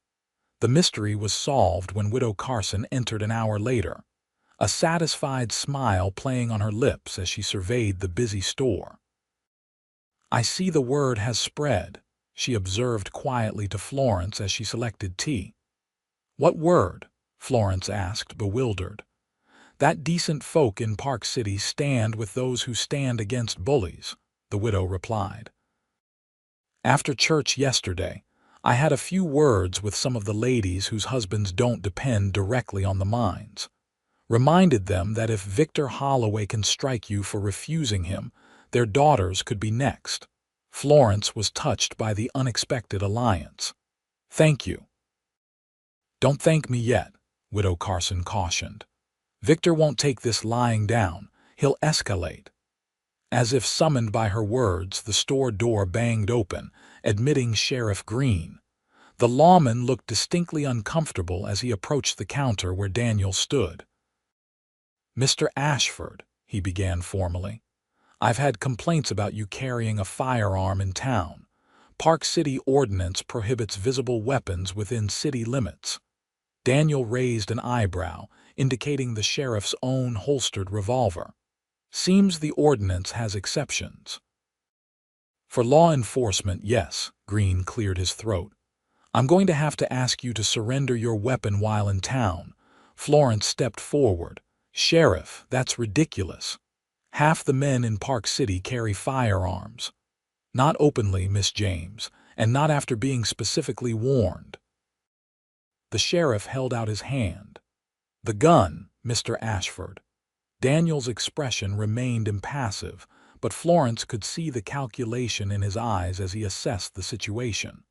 The mystery was solved when Widow Carson entered an hour later, a satisfied smile playing on her lips as she surveyed the busy store. "I see the word has spread," she observed quietly to Florence as she selected tea. "What word?" Florence asked, bewildered. "That decent folk in Park City stand with those who stand against bullies," the widow replied. "After church yesterday, I had a few words with some of the ladies whose husbands don't depend directly on the mines. Reminded them that if Victor Holloway can strike you for refusing him, their daughters could be next." Florence was touched by the unexpected alliance. "Thank you." "Don't thank me yet," Widow Carson cautioned. "Victor won't take this lying down. He'll escalate." As if summoned by her words, the store door banged open, admitting Sheriff Green. The lawman looked distinctly uncomfortable as he approached the counter where Daniel stood. "Mr. Ashford," he began formally, "I've had complaints about you carrying a firearm in town. Park City ordinance prohibits visible weapons within city limits." Daniel raised an eyebrow, indicating the sheriff's own holstered revolver. "Seems the ordinance has exceptions." "For law enforcement, yes," Green cleared his throat. "I'm going to have to ask you to surrender your weapon while in town." Florence stepped forward. "Sheriff, that's ridiculous. Half the men in Park City carry firearms." "Not openly, Miss James, and not after being specifically warned." The sheriff held out his hand. "The gun, Mr. Ashford." Daniel's expression remained impassive, but Florence could see the calculation in his eyes as he assessed the situation.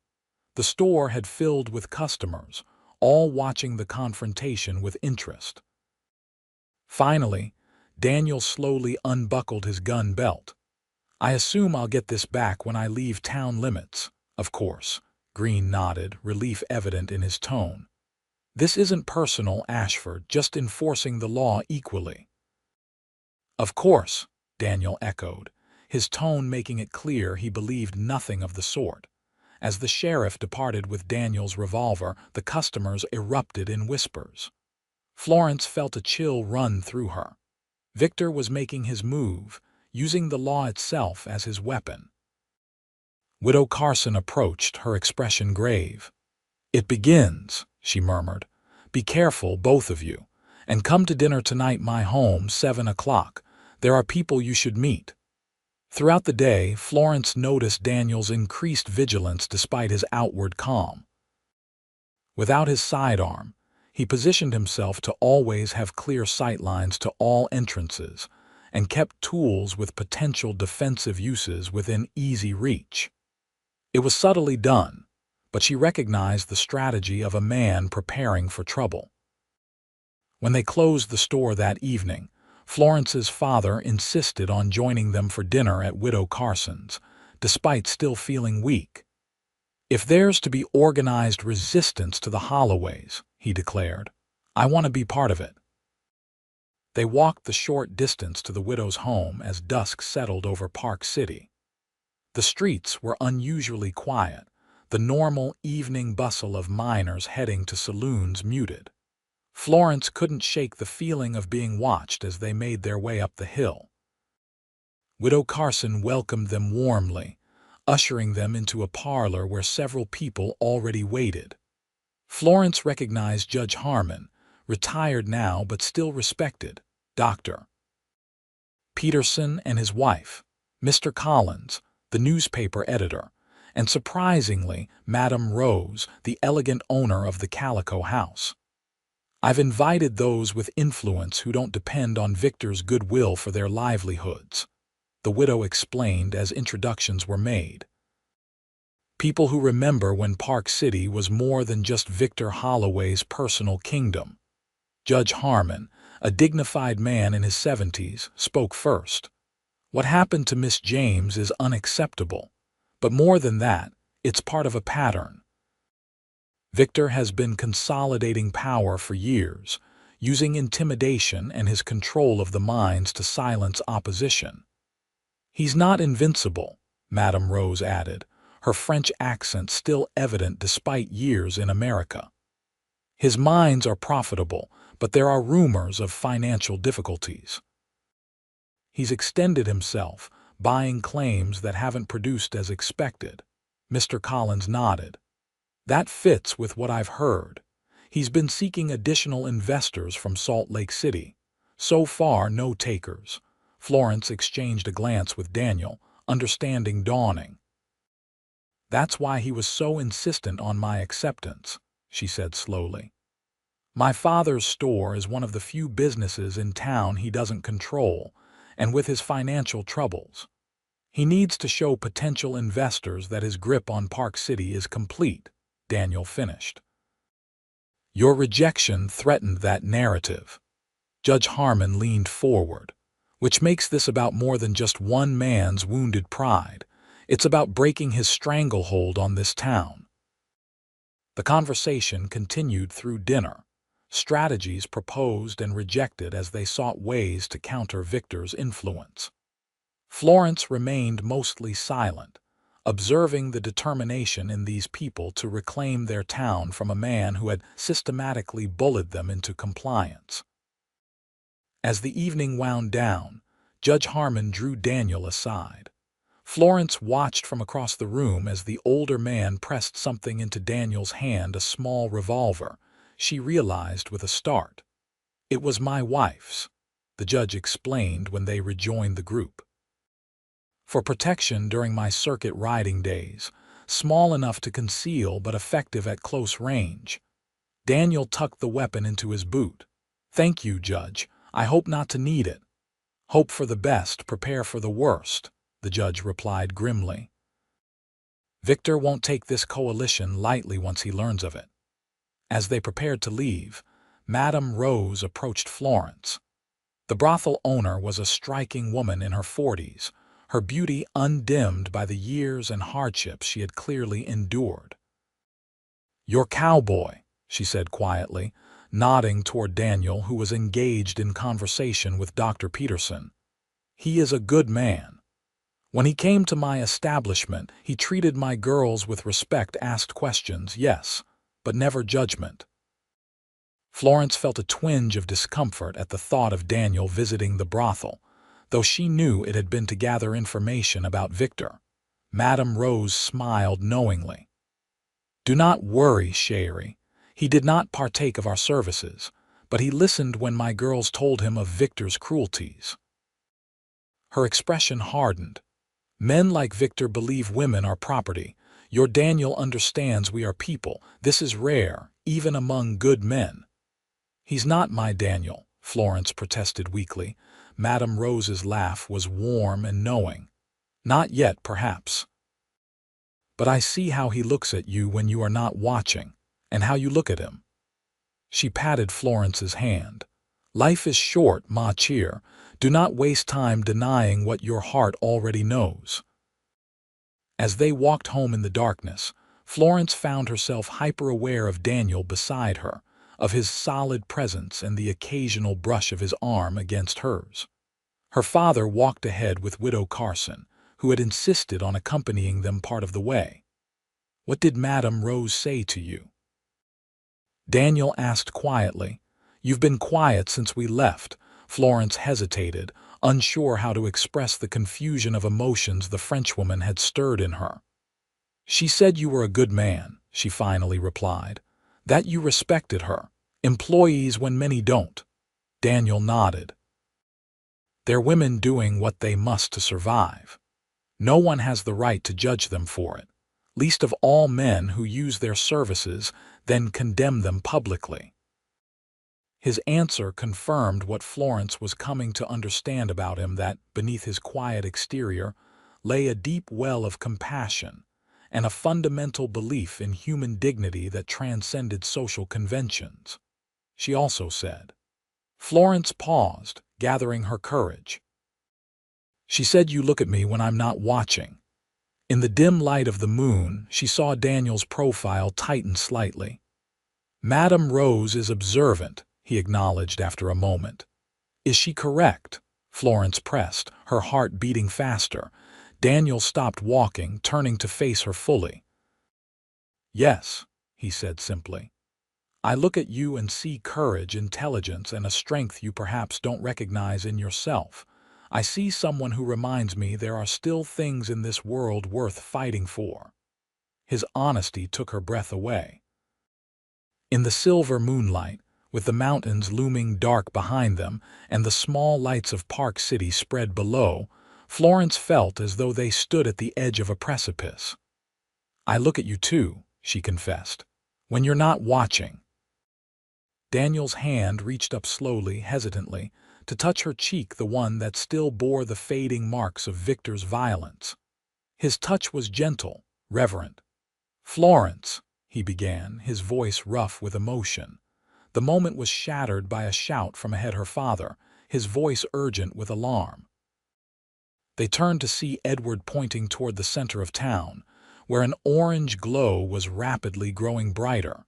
The store had filled with customers, all watching the confrontation with interest. Finally, Daniel slowly unbuckled his gun belt. "I assume I'll get this back when I leave town limits." "Of course," Green nodded, relief evident in his tone. "This isn't personal, Ashford, just enforcing the law equally." "Of course," Daniel echoed, his tone making it clear he believed nothing of the sort. As the sheriff departed with Daniel's revolver, the customers erupted in whispers. Florence felt a chill run through her. Victor was making his move, using the law itself as his weapon. Widow Carson approached, her expression grave. "It begins," she murmured. "Be careful, both of you, and come to dinner tonight, my home, 7 o'clock. There are people you should meet." Throughout the day, Florence noticed Daniel's increased vigilance despite his outward calm. Without his sidearm, he positioned himself to always have clear sightlines to all entrances and kept tools with potential defensive uses within easy reach. It was subtly done, but she recognized the strategy of a man preparing for trouble. When they closed the store that evening, Florence's father insisted on joining them for dinner at Widow Carson's, despite still feeling weak. "If there's to be organized resistance to the Holloways," he declared, "I want to be part of it." They walked the short distance to the widow's home as dusk settled over Park City. The streets were unusually quiet, the normal evening bustle of miners heading to saloons muted. Florence couldn't shake the feeling of being watched as they made their way up the hill. Widow Carson welcomed them warmly, ushering them into a parlor where several people already waited. Florence recognized Judge Harmon, retired now but still respected, Dr. Peterson and his wife, Mr. Collins, the newspaper editor, and surprisingly, Madame Rose, the elegant owner of the Calico House. I've invited those with influence who don't depend on Victor's goodwill for their livelihoods," the widow explained as introductions were made. People who remember when Park City was more than just Victor Holloway's personal kingdom. Judge Harmon, a dignified man in his 70s, spoke first. "What happened to Miss James is unacceptable. But more than that, it's part of a pattern. Victor has been consolidating power for years, using intimidation and his control of the minds to silence opposition. He's not invincible," Madame Rose added, her French accent still evident despite years in America. "His mines are profitable, but there are rumors of financial difficulties. He's extended himself, buying claims that haven't produced as expected." Mr. Collins nodded. "That fits with what I've heard. He's been seeking additional investors from Salt Lake City. So far, no takers." Florence exchanged a glance with Daniel, understanding dawning. "That's why he was so insistent on my acceptance," she said slowly. "My father's store is one of the few businesses in town he doesn't control, and with his financial troubles, he needs to show potential investors that his grip on Park City is complete," Daniel finished. "Your rejection threatened that narrative." Judge Harmon leaned forward. "Which makes this about more than just one man's wounded pride. It's about breaking his stranglehold on this town." The conversation continued through dinner. Strategies proposed and rejected as they sought ways to counter Victor's influence. Florence remained mostly silent, observing the determination in these people to reclaim their town from a man who had systematically bullied them into compliance. As the evening wound down, Judge Harmon drew Daniel aside. Florence watched from across the room as the older man pressed something into Daniel's hand, a small revolver. She realized with a start. "It was my wife's," the judge explained when they rejoined the group. "For protection during my circuit riding days, small enough to conceal but effective at close range." Daniel tucked the weapon into his boot. "Thank you, Judge. I hope not to need it." "Hope for the best, prepare for the worst," the judge replied grimly. "Victor won't take this coalition lightly once he learns of it." As they prepared to leave, Madame Rose approached Florence. The brothel owner was a striking woman in her 40s, her beauty undimmed by the years and hardships she had clearly endured. "Your cowboy," she said quietly, nodding toward Daniel, who was engaged in conversation with Dr. Peterson. "He is a good man. When he came to my establishment, he treated my girls with respect, asked questions, yes, but never judgment." Florence felt a twinge of discomfort at the thought of Daniel visiting the brothel, though she knew it had been to gather information about Victor. Madame Rose smiled knowingly. "Do not worry, chérie. He did not partake of our services, but he listened when my girls told him of Victor's cruelties." Her expression hardened. "Men like Victor believe women are property. Your Daniel understands we are people. This is rare, even among good men." "He's not my Daniel," Florence protested weakly. Madame Rose's laugh was warm and knowing. "Not yet, perhaps. But I see how he looks at you when you are not watching, and how you look at him." She patted Florence's hand. "Life is short, ma chère. Do not waste time denying what your heart already knows." As they walked home in the darkness, Florence found herself hyper-aware of Daniel beside her, of his solid presence and the occasional brush of his arm against hers. Her father walked ahead with Widow Carson, who had insisted on accompanying them part of the way. "What did Madame Rose say to you?" Daniel asked quietly. "You've been quiet since we left." Florence hesitated, unsure how to express the confusion of emotions the Frenchwoman had stirred in her. "She said you were a good man," she finally replied. "That you respected her. Employees when many don't." Daniel nodded. "They're women doing what they must to survive. No one has the right to judge them for it, least of all men who use their services, then condemn them publicly." His answer confirmed what Florence was coming to understand about him, that beneath his quiet exterior lay a deep well of compassion and a fundamental belief in human dignity that transcended social conventions. She also said. Florence paused, gathering her courage. She said, "You look at me when I'm not watching." In the dim light of the moon, she saw Daniel's profile tighten slightly. "Madame Rose is observant," he acknowledged after a moment. "Is she correct?" Florence pressed, her heart beating faster. Daniel stopped walking, turning to face her fully. "Yes," he said simply. "I look at you and see courage, intelligence, and a strength you perhaps don't recognize in yourself. I see someone who reminds me there are still things in this world worth fighting for." His honesty took her breath away. In the silver moonlight, with the mountains looming dark behind them and the small lights of Park City spread below, Florence felt as though they stood at the edge of a precipice. "I look at you too," she confessed, "when you're not watching." Daniel's hand reached up slowly, hesitantly, to touch her cheek, the one that still bore the fading marks of Victor's violence. His touch was gentle, reverent. "Florence," he began, his voice rough with emotion. The moment was shattered by a shout from ahead, her father, his voice urgent with alarm. They turned to see Edward pointing toward the center of town, where an orange glow was rapidly growing brighter.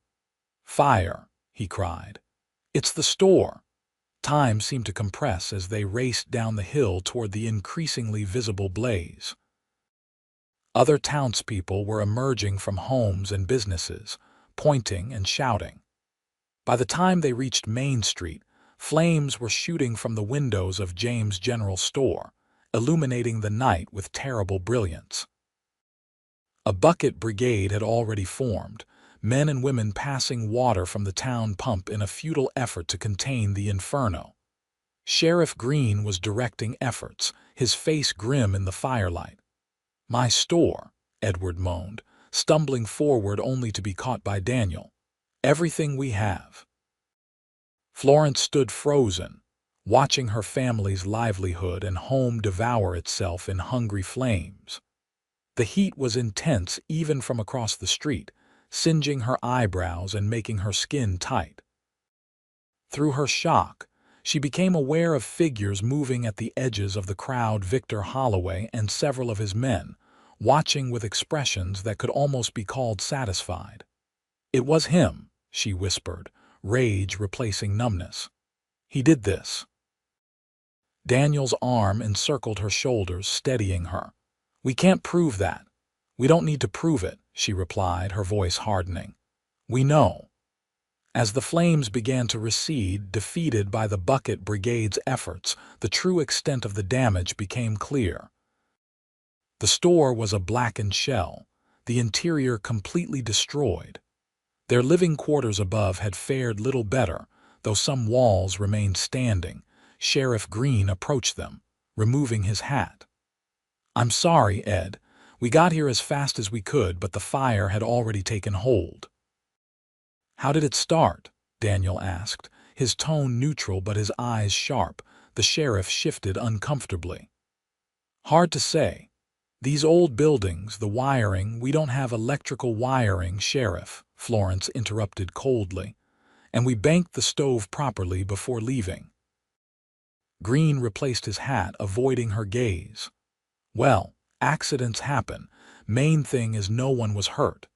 "Fire!" he cried. "It's the store!" Time seemed to compress as they raced down the hill toward the increasingly visible blaze. Other townspeople were emerging from homes and businesses, pointing and shouting. By the time they reached Main Street, flames were shooting from the windows of James' General Store, illuminating the night with terrible brilliance. A bucket brigade had already formed, men and women passing water from the town pump in a futile effort to contain the inferno. Sheriff Green was directing efforts, his face grim in the firelight. "My store," Edward moaned, stumbling forward only to be caught by Daniel. "Everything we have." Florence stood frozen, watching her family's livelihood and home devour itself in hungry flames. The heat was intense even from across the street, singeing her eyebrows and making her skin tight. Through her shock, she became aware of figures moving at the edges of the crowd, Victor Holloway and several of his men, watching with expressions that could almost be called satisfied. "It was him," she whispered, rage replacing numbness. "He did this." Daniel's arm encircled her shoulders, steadying her. "We can't prove that." "We don't need to prove it," she replied, her voice hardening. "We know." As the flames began to recede, defeated by the bucket brigade's efforts, the true extent of the damage became clear. The store was a blackened shell, the interior completely destroyed. Their living quarters above had fared little better, though some walls remained standing. Sheriff Green approached them, removing his hat. "I'm sorry, Ed. We got here as fast as we could, but the fire had already taken hold." "How did it start?" Daniel asked, his tone neutral but his eyes sharp. The sheriff shifted uncomfortably. "Hard to say. These old buildings, the wiring, we don't have electrical wiring, Sheriff," Florence interrupted coldly, "and we banked the stove properly before leaving." Green replaced his hat, avoiding her gaze. "Well, accidents happen. Main thing is no one was hurt."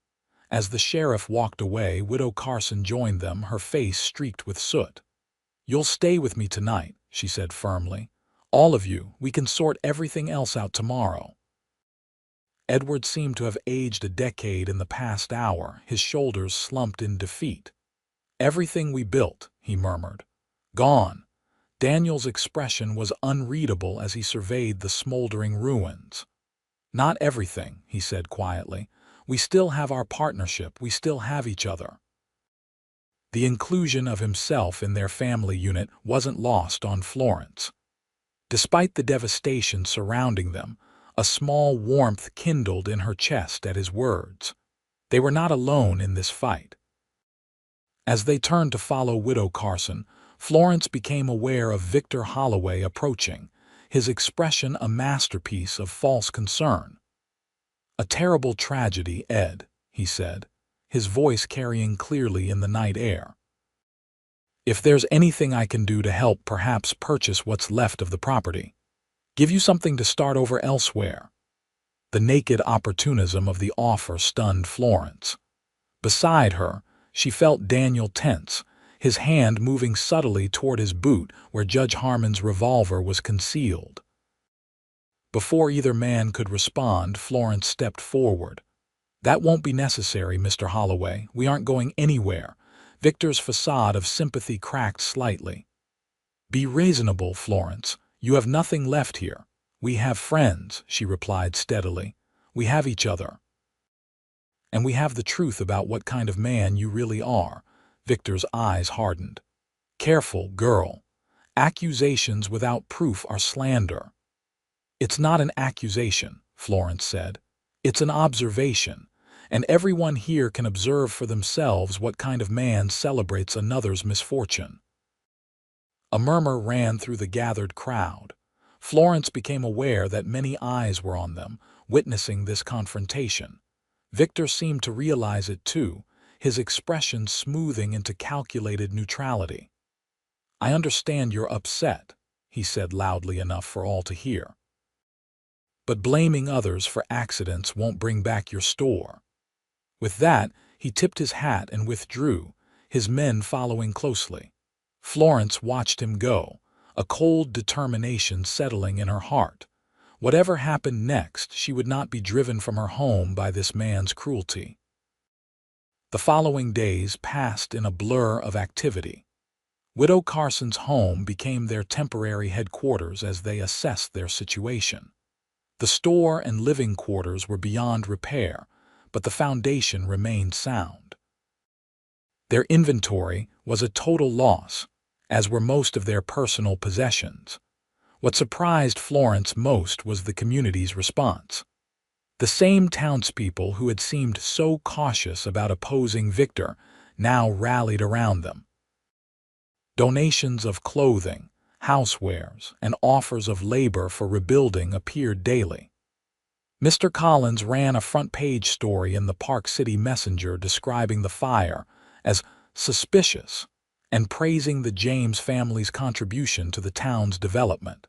As the sheriff walked away, Widow Carson joined them, her face streaked with soot. "You'll stay with me tonight," she said firmly. "All of you, we can sort everything else out tomorrow." Edward seemed to have aged a decade in the past hour, his shoulders slumped in defeat. "Everything we built," he murmured. "Gone." Daniel's expression was unreadable as he surveyed the smoldering ruins. "Not everything," he said quietly. "We still have our partnership, we still have each other." The inclusion of himself in their family unit wasn't lost on Florence. Despite the devastation surrounding them, a small warmth kindled in her chest at his words. They were not alone in this fight. As they turned to follow Widow Carson, Florence became aware of Victor Holloway approaching, his expression a masterpiece of false concern. "A terrible tragedy, Ed," he said, his voice carrying clearly in the night air. "If there's anything I can do to help, perhaps purchase what's left of the property. Give you something to start over elsewhere." The naked opportunism of the offer stunned Florence. Beside her, she felt Daniel tense, his hand moving subtly toward his boot where Judge Harmon's revolver was concealed. Before either man could respond, Florence stepped forward. "That won't be necessary, Mr. Holloway. We aren't going anywhere." Victor's facade of sympathy cracked slightly. "Be reasonable, Florence. You have nothing left here." "We have friends," she replied steadily. "We have each other. And we have the truth about what kind of man you really are." Victor's eyes hardened. "Careful, girl. Accusations without proof are slander." "It's not an accusation," Florence said. "It's an observation, and everyone here can observe for themselves what kind of man celebrates another's misfortune." A murmur ran through the gathered crowd. Florence became aware that many eyes were on them, witnessing this confrontation. Victor seemed to realize it too, his expression smoothing into calculated neutrality. "I understand you're upset," he said loudly enough for all to hear. "But blaming others for accidents won't bring back your store." With that, he tipped his hat and withdrew, his men following closely. Florence watched him go, a cold determination settling in her heart. Whatever happened next, she would not be driven from her home by this man's cruelty. The following days passed in a blur of activity. Widow Carson's home became their temporary headquarters as they assessed their situation. The store and living quarters were beyond repair, but the foundation remained sound. Their inventory was a total loss, as were most of their personal possessions. What surprised Florence most was the community's response. The same townspeople who had seemed so cautious about opposing Victor now rallied around them. Donations of clothing, housewares, and offers of labor for rebuilding appeared daily. Mr. Collins ran a front-page story in the Park City Messenger describing the fire as suspicious and praising the James family's contribution to the town's development.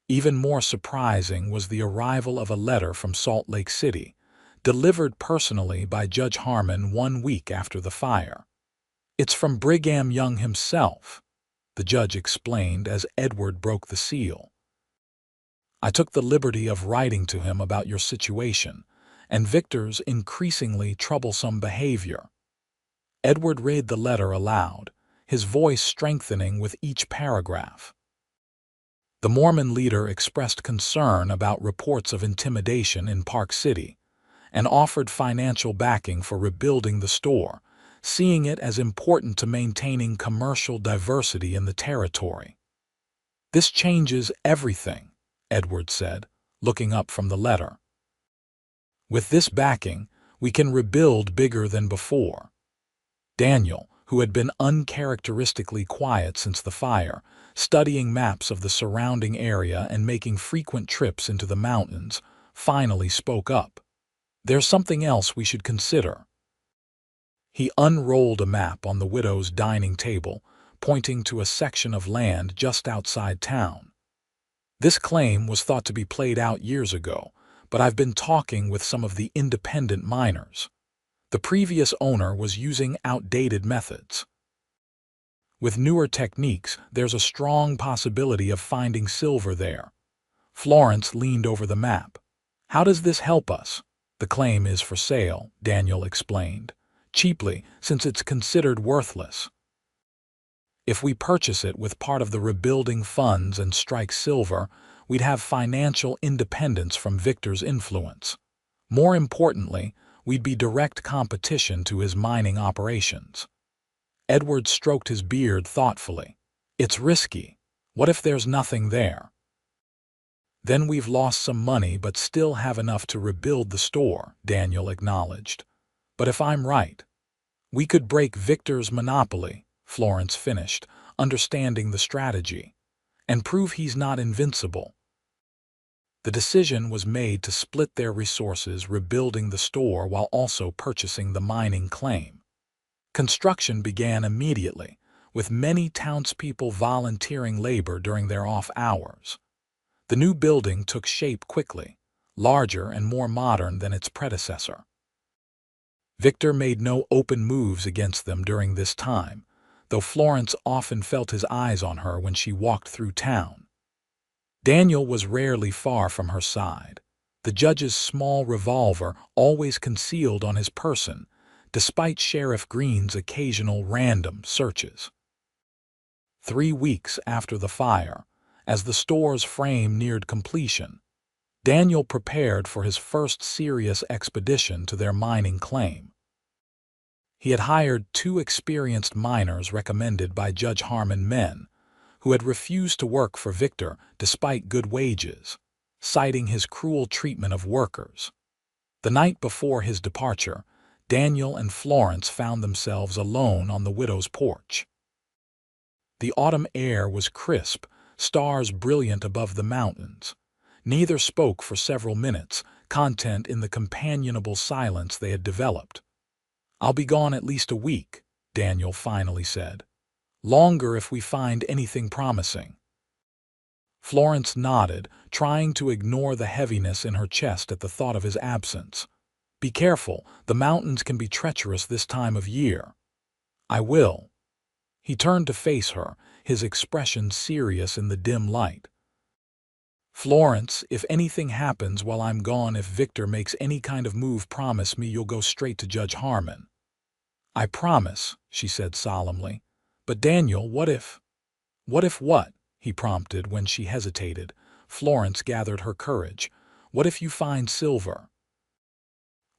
Even more surprising was the arrival of a letter from Salt Lake City, delivered personally by Judge Harmon 1 week after the fire. "It's from Brigham Young himself," the judge explained as Edward broke the seal. "I took the liberty of writing to him about your situation and Victor's increasingly troublesome behavior." Edward read the letter aloud, his voice strengthening with each paragraph. The Mormon leader expressed concern about reports of intimidation in Park City and offered financial backing for rebuilding the store, seeing it as important to maintaining commercial diversity in the territory. "This changes everything," Edward said, looking up from the letter. "With this backing, we can rebuild bigger than before." Daniel, who had been uncharacteristically quiet since the fire, studying maps of the surrounding area and making frequent trips into the mountains, finally spoke up. "There's something else we should consider." He unrolled a map on the widow's dining table, pointing to a section of land just outside town. "This claim was thought to be played out years ago, but I've been talking with some of the independent miners. The previous owner was using outdated methods. With newer techniques, there's a strong possibility of finding silver there." Florence leaned over the map. "How does this help us?" "The claim is for sale," Daniel explained, "cheaply, since it's considered worthless. If we purchase it with part of the rebuilding funds and strike silver, we'd have financial independence from Victor's influence. More importantly, we'd be direct competition to his mining operations." Edward stroked his beard thoughtfully. "It's risky. What if there's nothing there?" "Then we've lost some money but still have enough to rebuild the store," Daniel acknowledged. "But if I'm right, we could break Victor's monopoly," Florence finished, understanding the strategy, and prove he's not invincible. The decision was made to split their resources, rebuilding the store while also purchasing the mining claim. Construction began immediately, with many townspeople volunteering labor during their off hours. The new building took shape quickly, larger and more modern than its predecessor. Victor made no open moves against them during this time, though Florence often felt his eyes on her when she walked through town. Daniel was rarely far from her side, the judge's small revolver always concealed on his person, despite Sheriff Green's occasional random searches. 3 weeks after the fire, as the store's frame neared completion, Daniel prepared for his first serious expedition to their mining claim. He had hired 2 experienced miners recommended by Judge Harmon, men who had refused to work for Victor despite good wages, citing his cruel treatment of workers. The night before his departure, Daniel and Florence found themselves alone on the widow's porch. The autumn air was crisp, stars brilliant above the mountains. Neither spoke for several minutes, content in the companionable silence they had developed. "I'll be gone at least a week," Daniel finally said. "Longer if we find anything promising." Florence nodded, trying to ignore the heaviness in her chest at the thought of his absence. "Be careful, the mountains can be treacherous this time of year." "I will." He turned to face her, his expression serious in the dim light. "Florence, if anything happens while I'm gone, if Victor makes any kind of move, promise me you'll go straight to Judge Harmon." "I promise," she said solemnly. "But Daniel, what if—" "What if what?" he prompted when she hesitated. Florence gathered her courage. "What if you find silver?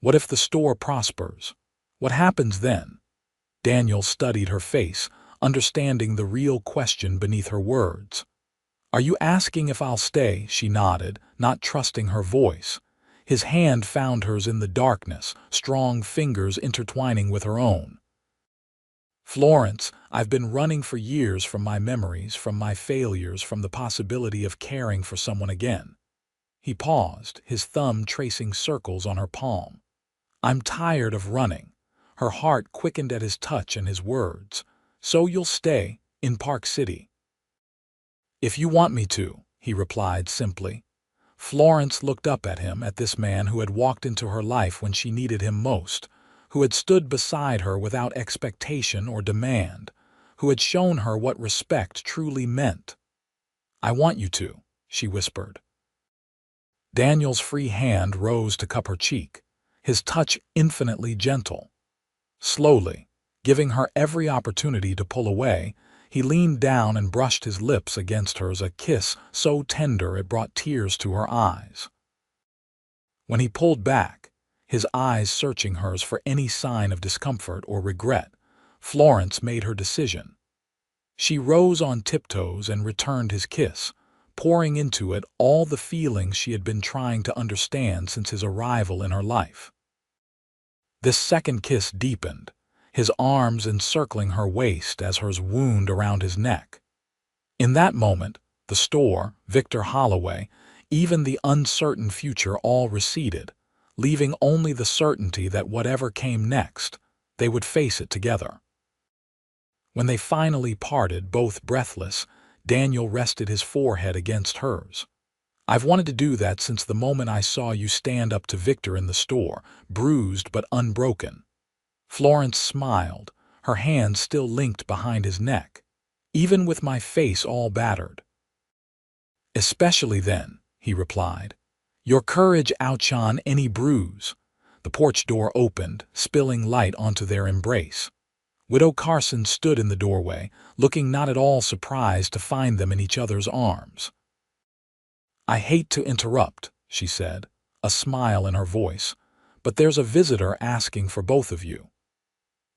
What if the store prospers? What happens then?" Daniel studied her face, understanding the real question beneath her words. "Are you asking if I'll stay?" She nodded, not trusting her voice. His hand found hers in the darkness, strong fingers intertwining with her own. "Florence, I've been running for years from my memories, from my failures, from the possibility of caring for someone again." He paused, his thumb tracing circles on her palm. "I'm tired of running." Her heart quickened at his touch and his words. "So you'll stay in Park City?" "If you want me to," he replied simply. Florence looked up at him, at this man who had walked into her life when she needed him most, who had stood beside her without expectation or demand, who had shown her what respect truly meant. "I want you to," she whispered. Daniel's free hand rose to cup her cheek, his touch infinitely gentle. Slowly, giving her every opportunity to pull away, he leaned down and brushed his lips against hers, a kiss so tender it brought tears to her eyes. When he pulled back, his eyes searching hers for any sign of discomfort or regret, Florence made her decision. She rose on tiptoes and returned his kiss, pouring into it all the feelings she had been trying to understand since his arrival in her life. This second kiss deepened, his arms encircling her waist as hers wound around his neck. In that moment, the store, Victor Holloway, even the uncertain future all receded, leaving only the certainty that whatever came next, they would face it together. When they finally parted, both breathless, Daniel rested his forehead against hers. "I've wanted to do that since the moment I saw you stand up to Victor in the store, bruised but unbroken." Florence smiled, her hands still linked behind his neck. "Even with my face all battered." "Especially then," he replied. "Your courage outshone any bruise." The porch door opened, spilling light onto their embrace. Widow Carson stood in the doorway, looking not at all surprised to find them in each other's arms. "I hate to interrupt," she said, a smile in her voice, "but there's a visitor asking for both of you."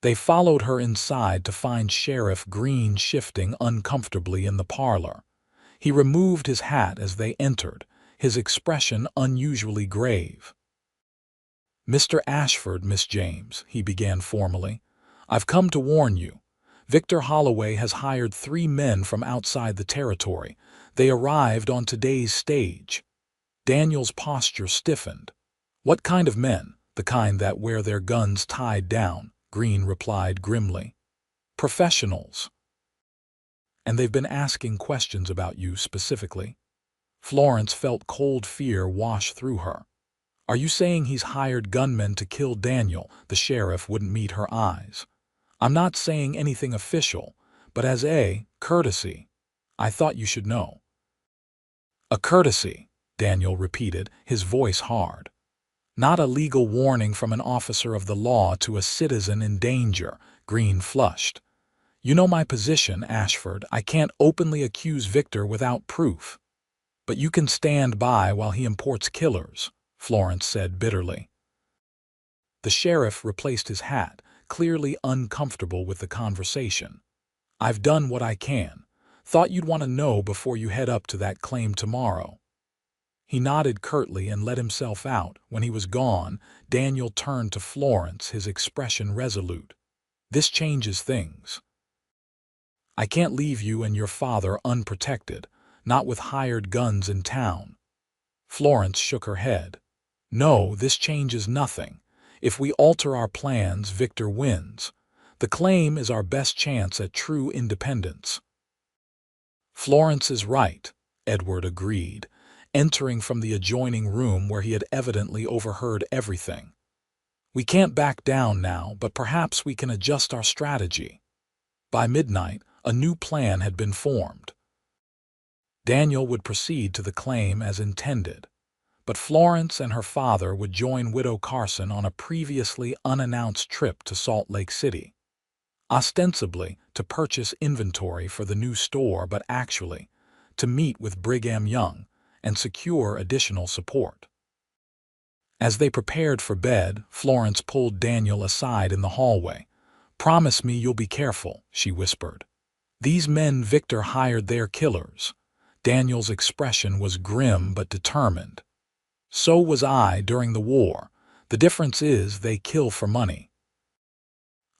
They followed her inside to find Sheriff Green shifting uncomfortably in the parlor. He removed his hat as they entered, his expression unusually grave. "Mr. Ashford, Miss James," he began formally, "I've come to warn you. Victor Holloway has hired 3 men from outside the territory. They arrived on today's stage." Daniel's posture stiffened. "What kind of men?" "The kind that wear their guns tied down," Green replied grimly. "Professionals. And they've been asking questions about you specifically." Florence felt cold fear wash through her. "Are you saying he's hired gunmen to kill Daniel?" The sheriff wouldn't meet her eyes. "I'm not saying anything official, but as a courtesy, I thought you should know." "A courtesy," Daniel repeated, his voice hard. "Not a legal warning from an officer of the law to a citizen in danger." Green flushed. "You know my position, Ashford. I can't openly accuse Victor without proof." "But you can stand by while he imports killers," Florence said bitterly. The sheriff replaced his hat, clearly uncomfortable with the conversation. "I've done what I can. Thought you'd want to know before you head up to that claim tomorrow." He nodded curtly and let himself out. When he was gone, Daniel turned to Florence, his expression resolute. "This changes things. I can't leave you and your father unprotected, not with hired guns in town." Florence shook her head. "No, this changes nothing. If we alter our plans, Victor wins. The claim is our best chance at true independence." "Florence is right," Edward agreed, entering from the adjoining room where he had evidently overheard everything. "We can't back down now, but perhaps we can adjust our strategy." By midnight, a new plan had been formed. Daniel would proceed to the claim as intended, but Florence and her father would join Widow Carson on a previously unannounced trip to Salt Lake City. Ostensibly to purchase inventory for the new store, but actually to meet with Brigham Young and secure additional support. As they prepared for bed, Florence pulled Daniel aside in the hallway. "Promise me you'll be careful," she whispered. "These men Victor hired, their killers." Daniel's expression was grim but determined. "So was I during the war. The difference is they kill for money.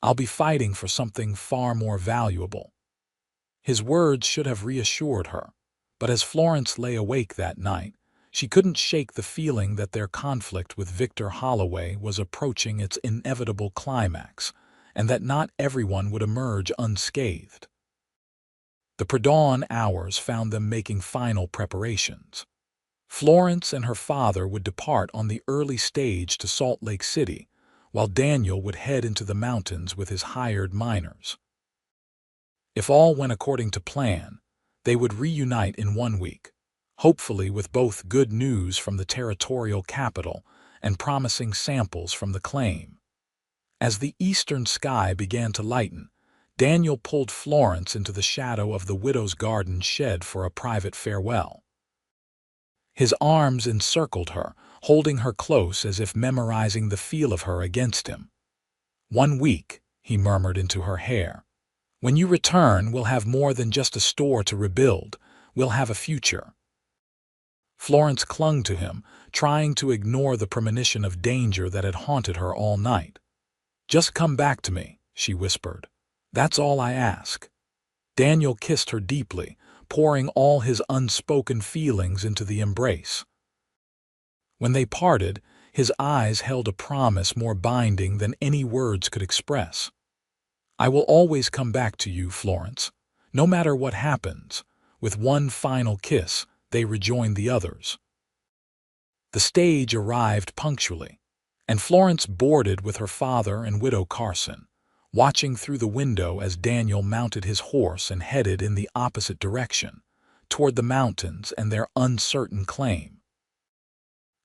I'll be fighting for something far more valuable." His words should have reassured her, but as Florence lay awake that night, she couldn't shake the feeling that their conflict with Victor Holloway was approaching its inevitable climax, and that not everyone would emerge unscathed. The pre-dawn hours found them making final preparations. Florence and her father would depart on the early stage to Salt Lake City, while Daniel would head into the mountains with his hired miners. If all went according to plan, they would reunite in 1 week, hopefully with both good news from the territorial capital and promising samples from the claim. As the eastern sky began to lighten, Daniel pulled Florence into the shadow of the widow's garden shed for a private farewell. His arms encircled her, holding her close as if memorizing the feel of her against him. "1 week," he murmured into her hair. "When you return, we'll have more than just a store to rebuild. We'll have a future." Florence clung to him, trying to ignore the premonition of danger that had haunted her all night. "Just come back to me," she whispered. "That's all I ask." Daniel kissed her deeply, pouring all his unspoken feelings into the embrace. When they parted, his eyes held a promise more binding than any words could express. "I will always come back to you, Florence, no matter what happens." With one final kiss, they rejoined the others. The stage arrived punctually, and Florence boarded with her father and Widow Carson, watching through the window as Daniel mounted his horse and headed in the opposite direction, toward the mountains and their uncertain claim.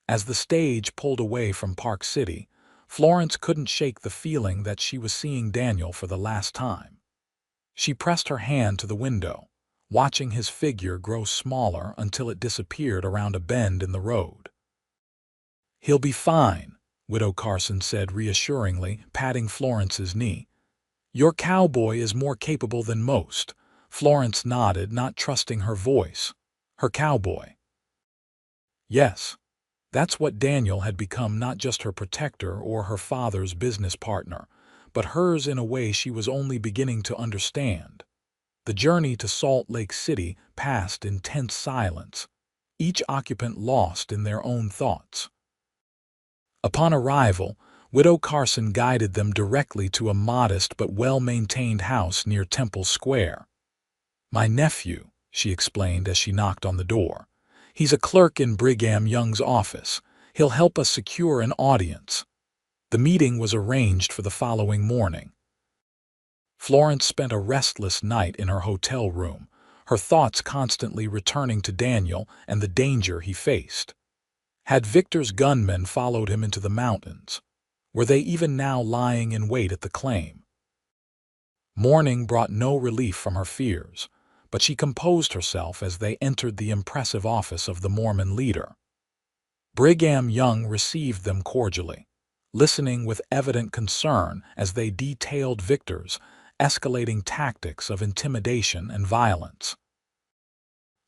As the stage pulled away from Park City, Florence couldn't shake the feeling that she was seeing Daniel for the last time. She pressed her hand to the window, watching his figure grow smaller until it disappeared around a bend in the road. "He'll be fine," Widow Carson said reassuringly, patting Florence's knee. "Your cowboy is more capable than most." Florence nodded, not trusting her voice. Her cowboy. Yes, that's what Daniel had become, not just her protector or her father's business partner, but hers in a way she was only beginning to understand. The journey to Salt Lake City passed in tense silence, each occupant lost in their own thoughts. Upon arrival, Widow Carson guided them directly to a modest but well-maintained house near Temple Square. "My nephew," she explained as she knocked on the door. "He's a clerk in Brigham Young's office. He'll help us secure an audience." The meeting was arranged for the following morning. Florence spent a restless night in her hotel room, her thoughts constantly returning to Daniel and the danger he faced. Had Victor's gunmen followed him into the mountains? Were they even now lying in wait at the claim? Morning brought no relief from her fears, but she composed herself as they entered the impressive office of the Mormon leader. Brigham Young received them cordially, listening with evident concern as they detailed Victor's escalating tactics of intimidation and violence.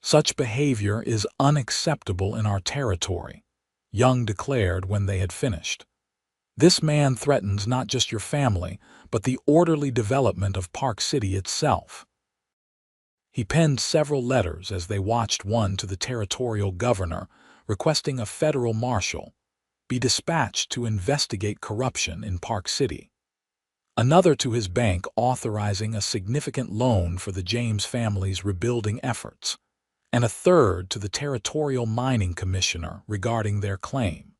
"Such behavior is unacceptable in our territory," Young declared when they had finished. "This man threatens not just your family, but the orderly development of Park City itself." He penned several letters as they watched, one to the territorial governor requesting a federal marshal be dispatched to investigate corruption in Park City, another to his bank authorizing a significant loan for the James family's rebuilding efforts, and a third to the territorial mining commissioner regarding their claim.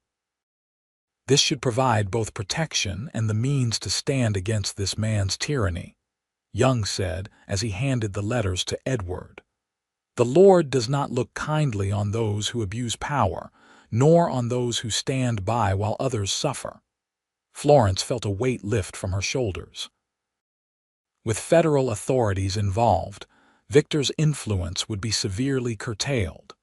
This should provide both protection and the means to stand against this man's tyranny, Young said as he handed the letters to Edward. "The Lord does not look kindly on those who abuse power, nor on those who stand by while others suffer." Florence felt a weight lift from her shoulders. With federal authorities involved, Victor's influence would be severely curtailed.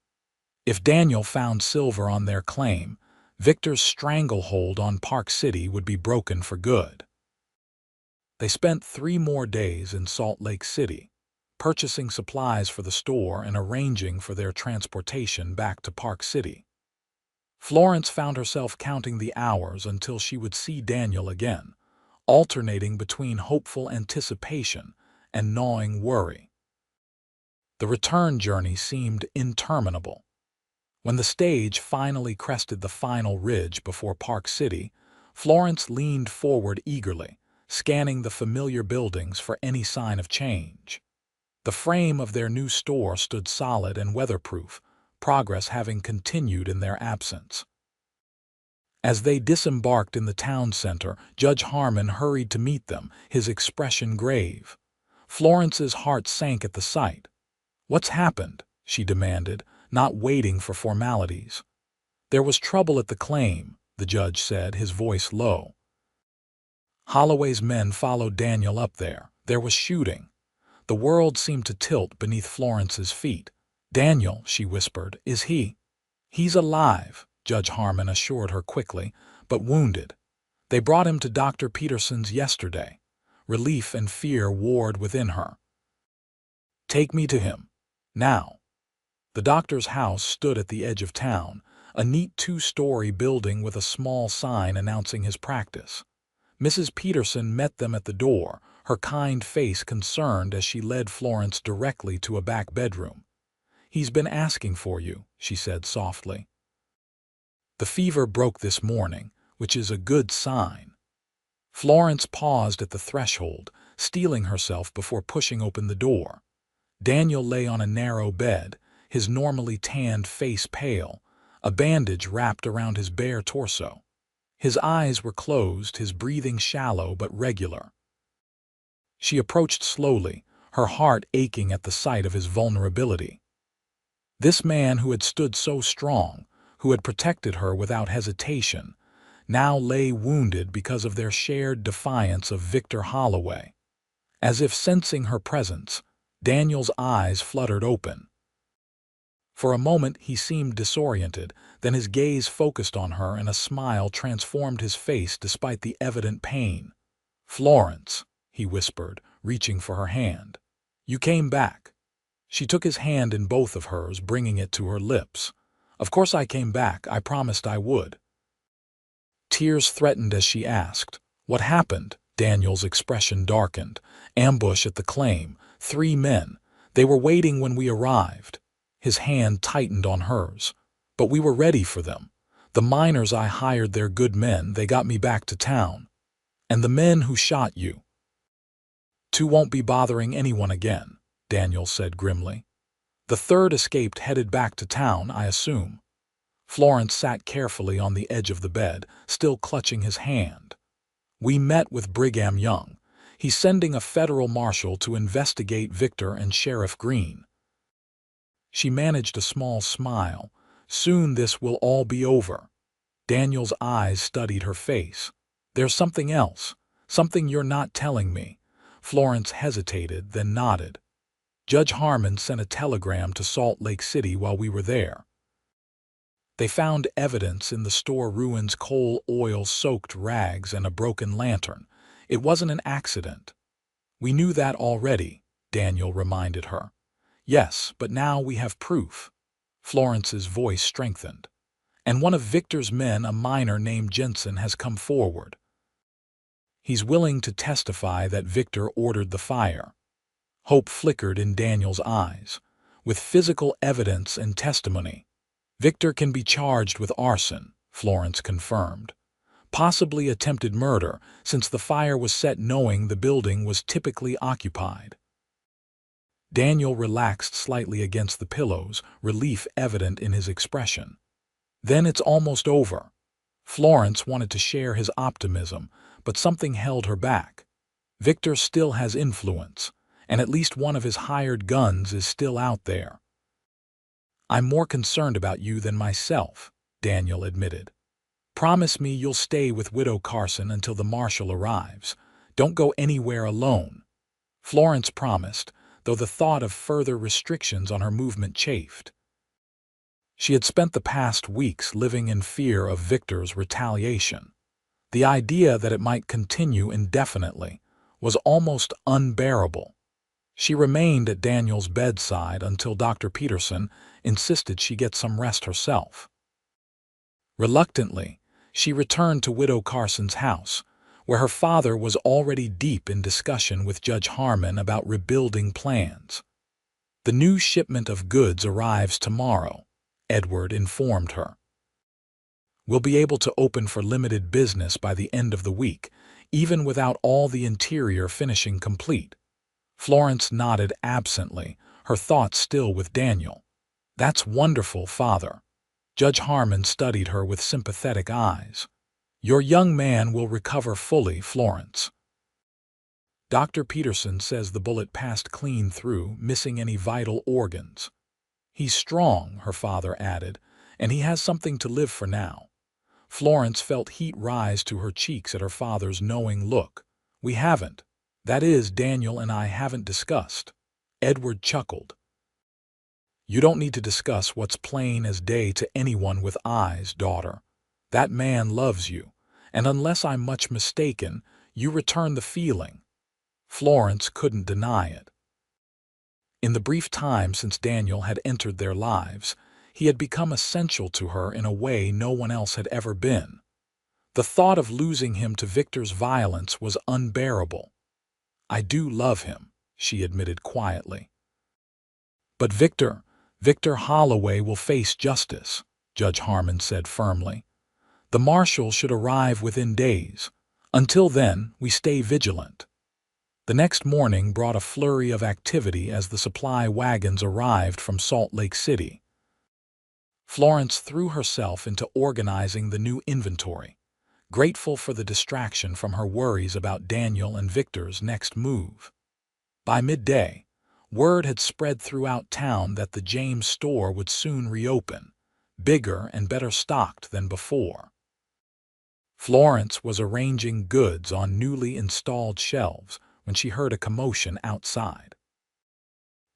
If Daniel found silver on their claim, Victor's stranglehold on Park City would be broken for good. They spent 3 more days in Salt Lake City, purchasing supplies for the store and arranging for their transportation back to Park City. Florence found herself counting the hours until she would see Daniel again, alternating between hopeful anticipation and gnawing worry. The return journey seemed interminable. When the stage finally crested the final ridge before Park City, Florence leaned forward eagerly, scanning the familiar buildings for any sign of change. The frame of their new store stood solid and weatherproof, progress having continued in their absence. As they disembarked in the town center, Judge Harmon hurried to meet them, his expression grave. Florence's heart sank at the sight. "What's happened?" she demanded, not waiting for formalities. "There was trouble at the claim," the judge said, his voice low. "Holloway's men followed Daniel up there. There was shooting." The world seemed to tilt beneath Florence's feet. "Daniel," she whispered, "is he?" "He's alive," Judge Harmon assured her quickly, "but wounded. They brought him to Dr. Peterson's yesterday." Relief and fear warred within her. "Take me to him. Now." The doctor's house stood at the edge of town, a neat 2-story building with a small sign announcing his practice. Mrs. Peterson met them at the door, her kind face concerned as she led Florence directly to a back bedroom. "He's been asking for you," she said softly. "The fever broke this morning, which is a good sign." Florence paused at the threshold, steeling herself before pushing open the door. Daniel lay on a narrow bed, his normally tanned face pale, a bandage wrapped around his bare torso. His eyes were closed, his breathing shallow but regular. She approached slowly, her heart aching at the sight of his vulnerability. This man who had stood so strong, who had protected her without hesitation, now lay wounded because of their shared defiance of Victor Holloway. As if sensing her presence, Daniel's eyes fluttered open. For a moment he seemed disoriented, then his gaze focused on her and a smile transformed his face despite the evident pain. "Florence," he whispered, reaching for her hand. "You came back." She took his hand in both of hers, bringing it to her lips. "Of course I came back. I promised I would." Tears threatened as she asked, "What happened? Daniel's expression darkened. Ambush at the claim. 3 men. They were waiting when we arrived. His hand tightened on hers. But we were ready for them. The miners I hired, they're good men. They got me back to town. And the men who shot you. 2 won't be bothering anyone again, Daniel said grimly. The 3rd escaped, headed back to town, I assume. Florence sat carefully on the edge of the bed, still clutching his hand. We met with Brigham Young. He's sending a federal marshal to investigate Victor and Sheriff Green. She managed a small smile. Soon this will all be over. Daniel's eyes studied her face. There's something else. Something you're not telling me. Florence hesitated, then nodded. Judge Harmon sent a telegram to Salt Lake City while we were there. They found evidence in the store ruins: coal, oil-soaked rags, and a broken lantern. It wasn't an accident. We knew that already, Daniel reminded her. Yes, but now we have proof. Florence's voice strengthened. And one of Victor's men, a miner named Jensen, has come forward. He's willing to testify that Victor ordered the fire. Hope flickered in Daniel's eyes. With physical evidence and testimony, Victor can be charged with arson, Florence confirmed. Possibly attempted murder, since the fire was set knowing the building was typically occupied. Daniel relaxed slightly against the pillows, relief evident in his expression. Then it's almost over. Florence wanted to share his optimism, but something held her back. Victor still has influence, and at least one of his hired guns is still out there. I'm more concerned about you than myself, Daniel admitted. Promise me you'll stay with Widow Carson until the marshal arrives. Don't go anywhere alone. Florence promised, though the thought of further restrictions on her movement chafed. She had spent the past weeks living in fear of Victor's retaliation. The idea that it might continue indefinitely was almost unbearable. She remained at Daniel's bedside until Dr. Peterson insisted she get some rest herself. Reluctantly, she returned to Widow Carson's house, where her father was already deep in discussion with Judge Harmon about rebuilding plans. The new shipment of goods arrives tomorrow, Edward informed her. We'll be able to open for limited business by the end of the week, even without all the interior finishing complete. Florence nodded absently, her thoughts still with Daniel. That's wonderful, Father. Judge Harmon studied her with sympathetic eyes. Your young man will recover fully, Florence. Dr. Peterson says the bullet passed clean through, missing any vital organs. He's strong, her father added, and he has something to live for now. Florence felt heat rise to her cheeks at her father's knowing look. We haven't. That is, Daniel and I haven't discussed. Edward chuckled. You don't need to discuss what's plain as day to anyone with eyes, daughter. That man loves you, and unless I'm much mistaken, you return the feeling. Florence couldn't deny it. In the brief time since Daniel had entered their lives, he had become essential to her in a way no one else had ever been. The thought of losing him to Victor's violence was unbearable. I do love him, she admitted quietly. But Victor Holloway will face justice, Judge Harmon said firmly. The marshal should arrive within days. Until then, we stay vigilant. The next morning brought a flurry of activity as the supply wagons arrived from Salt Lake City. Florence threw herself into organizing the new inventory, grateful for the distraction from her worries about Daniel and Victor's next move. By midday, word had spread throughout town that the James store would soon reopen, bigger and better stocked than before. Florence was arranging goods on newly installed shelves when she heard a commotion outside.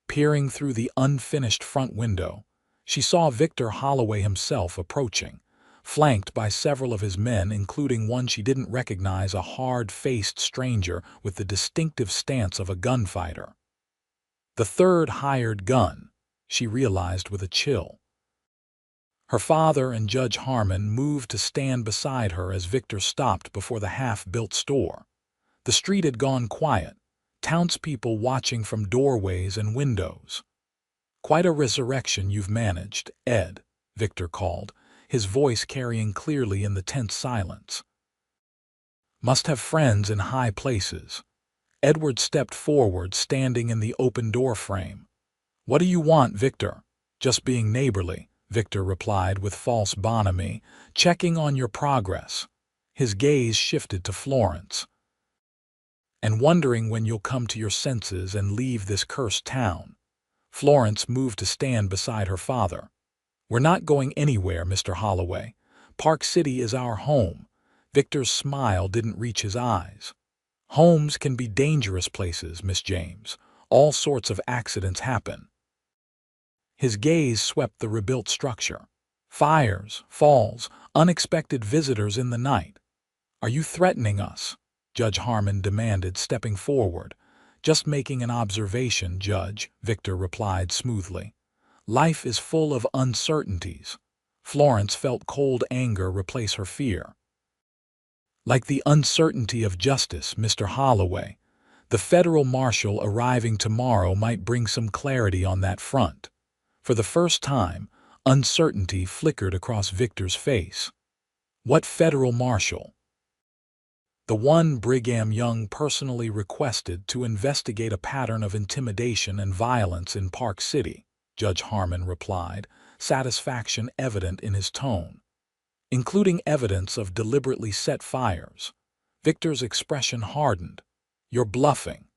Peering through the unfinished front window, she saw Victor Holloway himself approaching, flanked by several of his men, including one she didn't recognize, a hard-faced stranger with the distinctive stance of a gunfighter. The 3rd hired gun, she realized with a chill. Her father and Judge Harmon moved to stand beside her as Victor stopped before the half-built store. The street had gone quiet, townspeople watching from doorways and windows. "Quite a resurrection you've managed, Ed," Victor called, his voice carrying clearly in the tense silence. "Must have friends in high places." Edward stepped forward, standing in the open door frame. "What do you want, Victor?" "Just being neighborly," Victor replied with false bonhomie, "checking on your progress." His gaze shifted to Florence. "And wondering when you'll come to your senses and leave this cursed town." Florence moved to stand beside her father. "We're not going anywhere, Mr. Holloway. Park City is our home." Victor's smile didn't reach his eyes. "Homes can be dangerous places, Miss James. All sorts of accidents happen." His gaze swept the rebuilt structure. Fires, falls, unexpected visitors in the night. "Are you threatening us?" Judge Harmon demanded, stepping forward. "Just making an observation, Judge," Victor replied smoothly. "Life is full of uncertainties." Florence felt cold anger replace her fear. "Like the uncertainty of justice, Mr. Holloway. The federal marshal arriving tomorrow might bring some clarity on that front." For the first time, uncertainty flickered across Victor's face. "What federal marshal?" "The one Brigham Young personally requested to investigate a pattern of intimidation and violence in Park City," Judge Harmon replied, satisfaction evident in his tone. "Including evidence of deliberately set fires." Victor's expression hardened. "You're bluffing."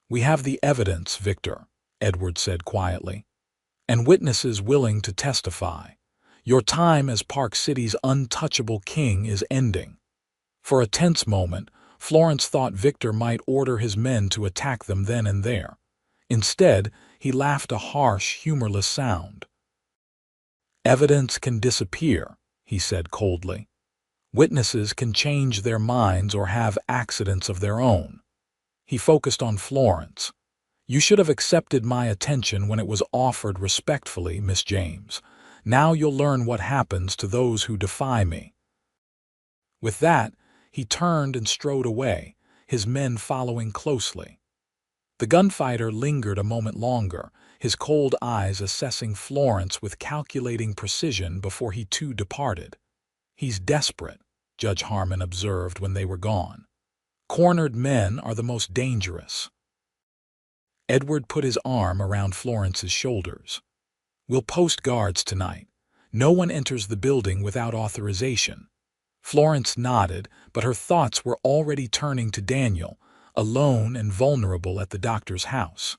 "We have the evidence, Victor," Edward said quietly, "and witnesses willing to testify. Your time as Park City's untouchable king is ending." For a tense moment, Florence thought Victor might order his men to attack them then and there. Instead, he laughed a harsh, humorless sound. "Evidence can disappear," he said coldly. "Witnesses can change their minds or have accidents of their own." He focused on Florence. "You should have accepted my attention when it was offered respectfully, Miss James. Now you'll learn what happens to those who defy me." With that, he turned and strode away, his men following closely. The gunfighter lingered a moment longer, his cold eyes assessing Florence with calculating precision before he too departed. "He's desperate," Judge Harmon observed when they were gone. "Cornered men are the most dangerous." Edward put his arm around Florence's shoulders. "We'll post guards tonight. No one enters the building without authorization." Florence nodded, but her thoughts were already turning to Daniel, alone and vulnerable at the doctor's house.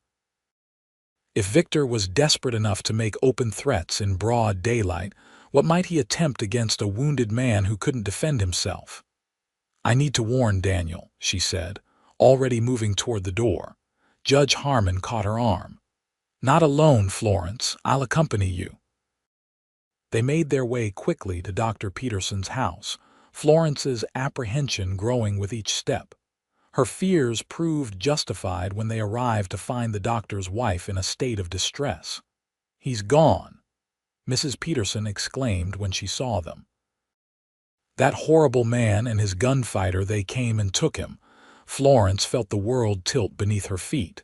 If Victor was desperate enough to make open threats in broad daylight, what might he attempt against a wounded man who couldn't defend himself? "I need to warn Daniel," she said, already moving toward the door. Judge Harmon caught her arm. "Not alone, Florence. I'll accompany you." They made their way quickly to Dr. Peterson's house, Florence's apprehension growing with each step. Her fears proved justified when they arrived to find the doctor's wife in a state of distress. "He's gone," Mrs. Peterson exclaimed when she saw them. "That horrible man and his gunfighter, they came and took him." Florence felt the world tilt beneath her feet.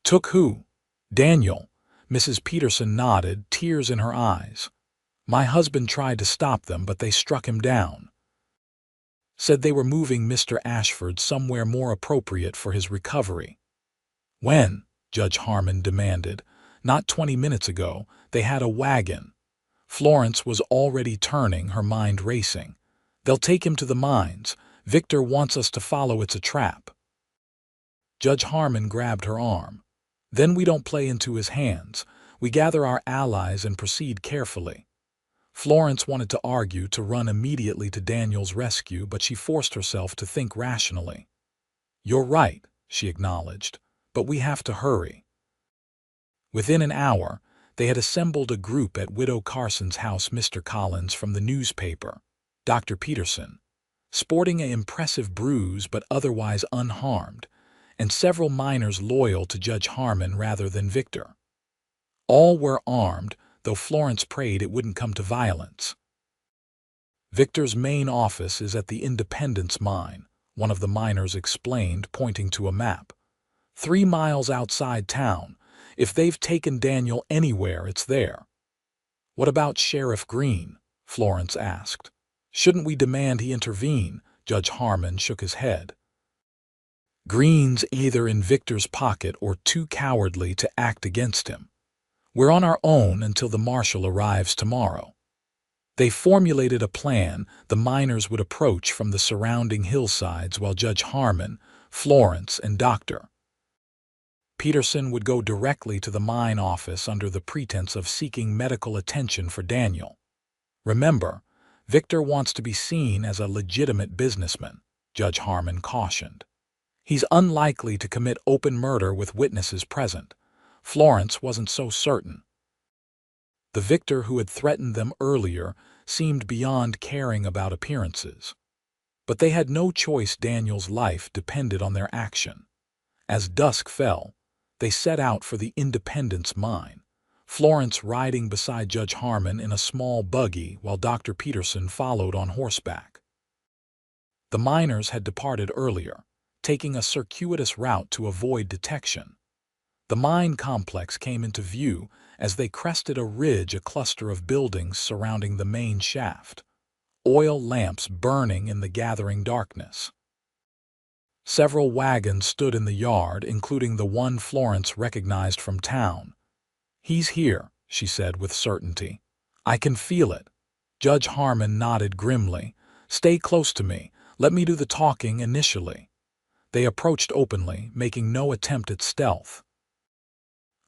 "Took who?" "Daniel." Mrs. Peterson nodded, tears in her eyes. "My husband tried to stop them, but they struck him down. Said they were moving Mr. Ashford somewhere more appropriate for his recovery." "When?" Judge Harmon demanded. "Not 20 minutes ago. They had a wagon." Florence was already turning, her mind racing. "They'll take him to the mines. Victor wants us to follow. It's a trap." Judge Harmon grabbed her arm. "Then we don't play into his hands. We gather our allies and proceed carefully." Florence wanted to argue to run immediately to Daniel's rescue, but she forced herself to think rationally. "You're right," she acknowledged, "but we have to hurry." Within an hour, they had assembled a group at Widow Carson's house. Mr. Collins from the newspaper, Dr. Peterson, sporting an impressive bruise but otherwise unharmed, and several miners loyal to Judge Harmon rather than Victor. All were armed, though Florence prayed it wouldn't come to violence. "Victor's main office is at the Independence mine," one of the miners explained, pointing to a map. 3 miles outside town. If they've taken Daniel anywhere, it's there. What about Sheriff Green? Florence asked. Shouldn't we demand he intervene? Judge Harmon shook his head. Green's either in Victor's pocket or too cowardly to act against him. We're on our own until the marshal arrives tomorrow. They formulated a plan. The miners would approach from the surrounding hillsides while Judge Harmon, Florence, and Dr. Peterson would go directly to the mine office under the pretense of seeking medical attention for Daniel. Remember, Victor wants to be seen as a legitimate businessman, Judge Harmon cautioned. He's unlikely to commit open murder with witnesses present. Florence wasn't so certain. The Victor who had threatened them earlier seemed beyond caring about appearances. But they had no choice. Daniel's life depended on their action. As dusk fell, they set out for the Independence mine, Florence riding beside Judge Harmon in a small buggy while Dr. Peterson followed on horseback. The miners had departed earlier, taking a circuitous route to avoid detection. The mine complex came into view as they crested a ridge, a cluster of buildings surrounding the main shaft, oil lamps burning in the gathering darkness. Several wagons stood in the yard, including the one Florence recognized from town. He's here, she said with certainty. I can feel it. Judge Harmon nodded grimly. Stay close to me. Let me do the talking initially. They approached openly, making no attempt at stealth.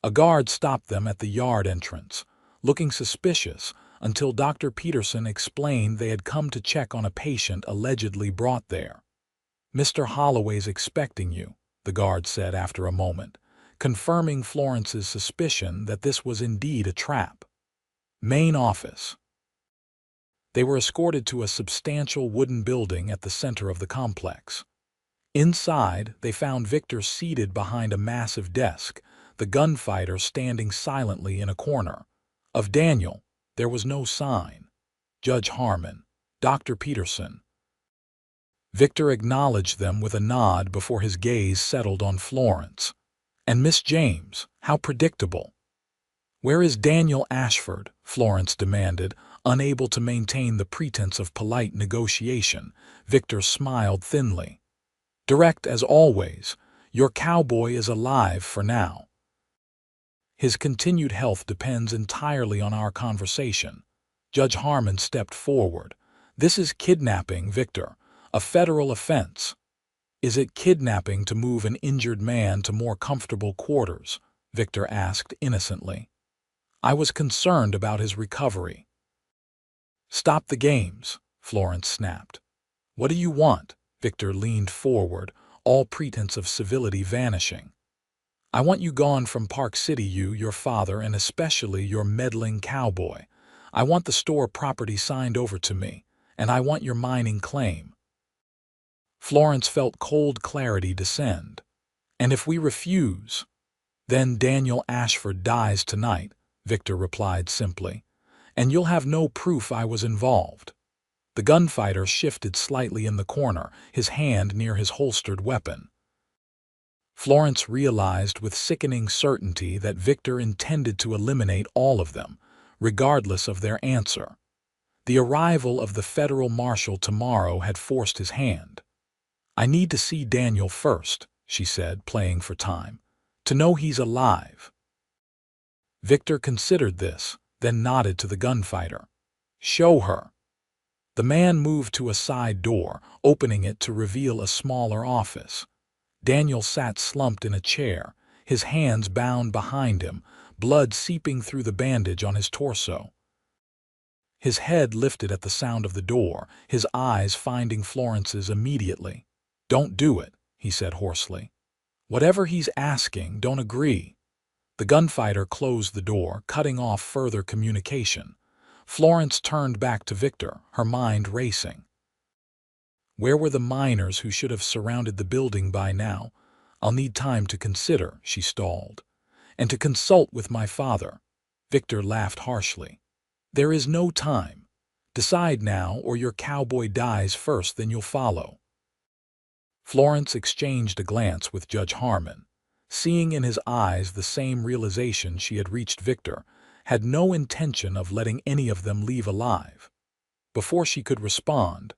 A guard stopped them at the yard entrance, looking suspicious until Dr. Peterson explained they had come to check on a patient allegedly brought there. Mr. Holloway's expecting you, the guard said after a moment, confirming Florence's suspicion that this was indeed a trap. Main office. They were escorted to a substantial wooden building at the center of the complex. Inside, they found Victor seated behind a massive desk, the gunfighter standing silently in a corner. Of Daniel, there was no sign. Judge Harmon, Dr. Peterson. Victor acknowledged them with a nod before his gaze settled on Florence. And Miss James, how predictable. Where is Daniel Ashford? Florence demanded, unable to maintain the pretense of polite negotiation. Victor smiled thinly. Direct as always, your cowboy is alive for now. His continued health depends entirely on our conversation. Judge Harmon stepped forward. This is kidnapping, Victor, a federal offense. Is it kidnapping to move an injured man to more comfortable quarters? Victor asked innocently. I was concerned about his recovery. Stop the games, Florence snapped. What do you want? Victor leaned forward, all pretense of civility vanishing. I want you gone from Park City, you, your father, and especially your meddling cowboy. I want the store property signed over to me, and I want your mining claim. Florence felt cold clarity descend. And if we refuse, then Daniel Ashford dies tonight, Victor replied simply, and you'll have no proof I was involved. The gunfighter shifted slightly in the corner, his hand near his holstered weapon. Florence realized with sickening certainty that Victor intended to eliminate all of them, regardless of their answer. The arrival of the federal marshal tomorrow had forced his hand. I need to see Daniel first, she said, playing for time, to know he's alive. Victor considered this, then nodded to the gunfighter. Show her. The man moved to a side door, opening it to reveal a smaller office. Daniel sat slumped in a chair, his hands bound behind him, blood seeping through the bandage on his torso. His head lifted at the sound of the door, his eyes finding Florence's immediately. Don't do it, he said hoarsely. Whatever he's asking, don't agree. The gunfighter closed the door, cutting off further communication. Florence turned back to Victor, her mind racing. Where were the miners who should have surrounded the building by now? I'll need time to consider, she stalled. And to consult with my father. Victor laughed harshly. There is no time. Decide now, or your cowboy dies first, then you'll follow. Florence exchanged a glance with Judge Harmon. Seeing in his eyes the same realization she had reached, Victor had no intention of letting any of them leave alive. Before she could respond,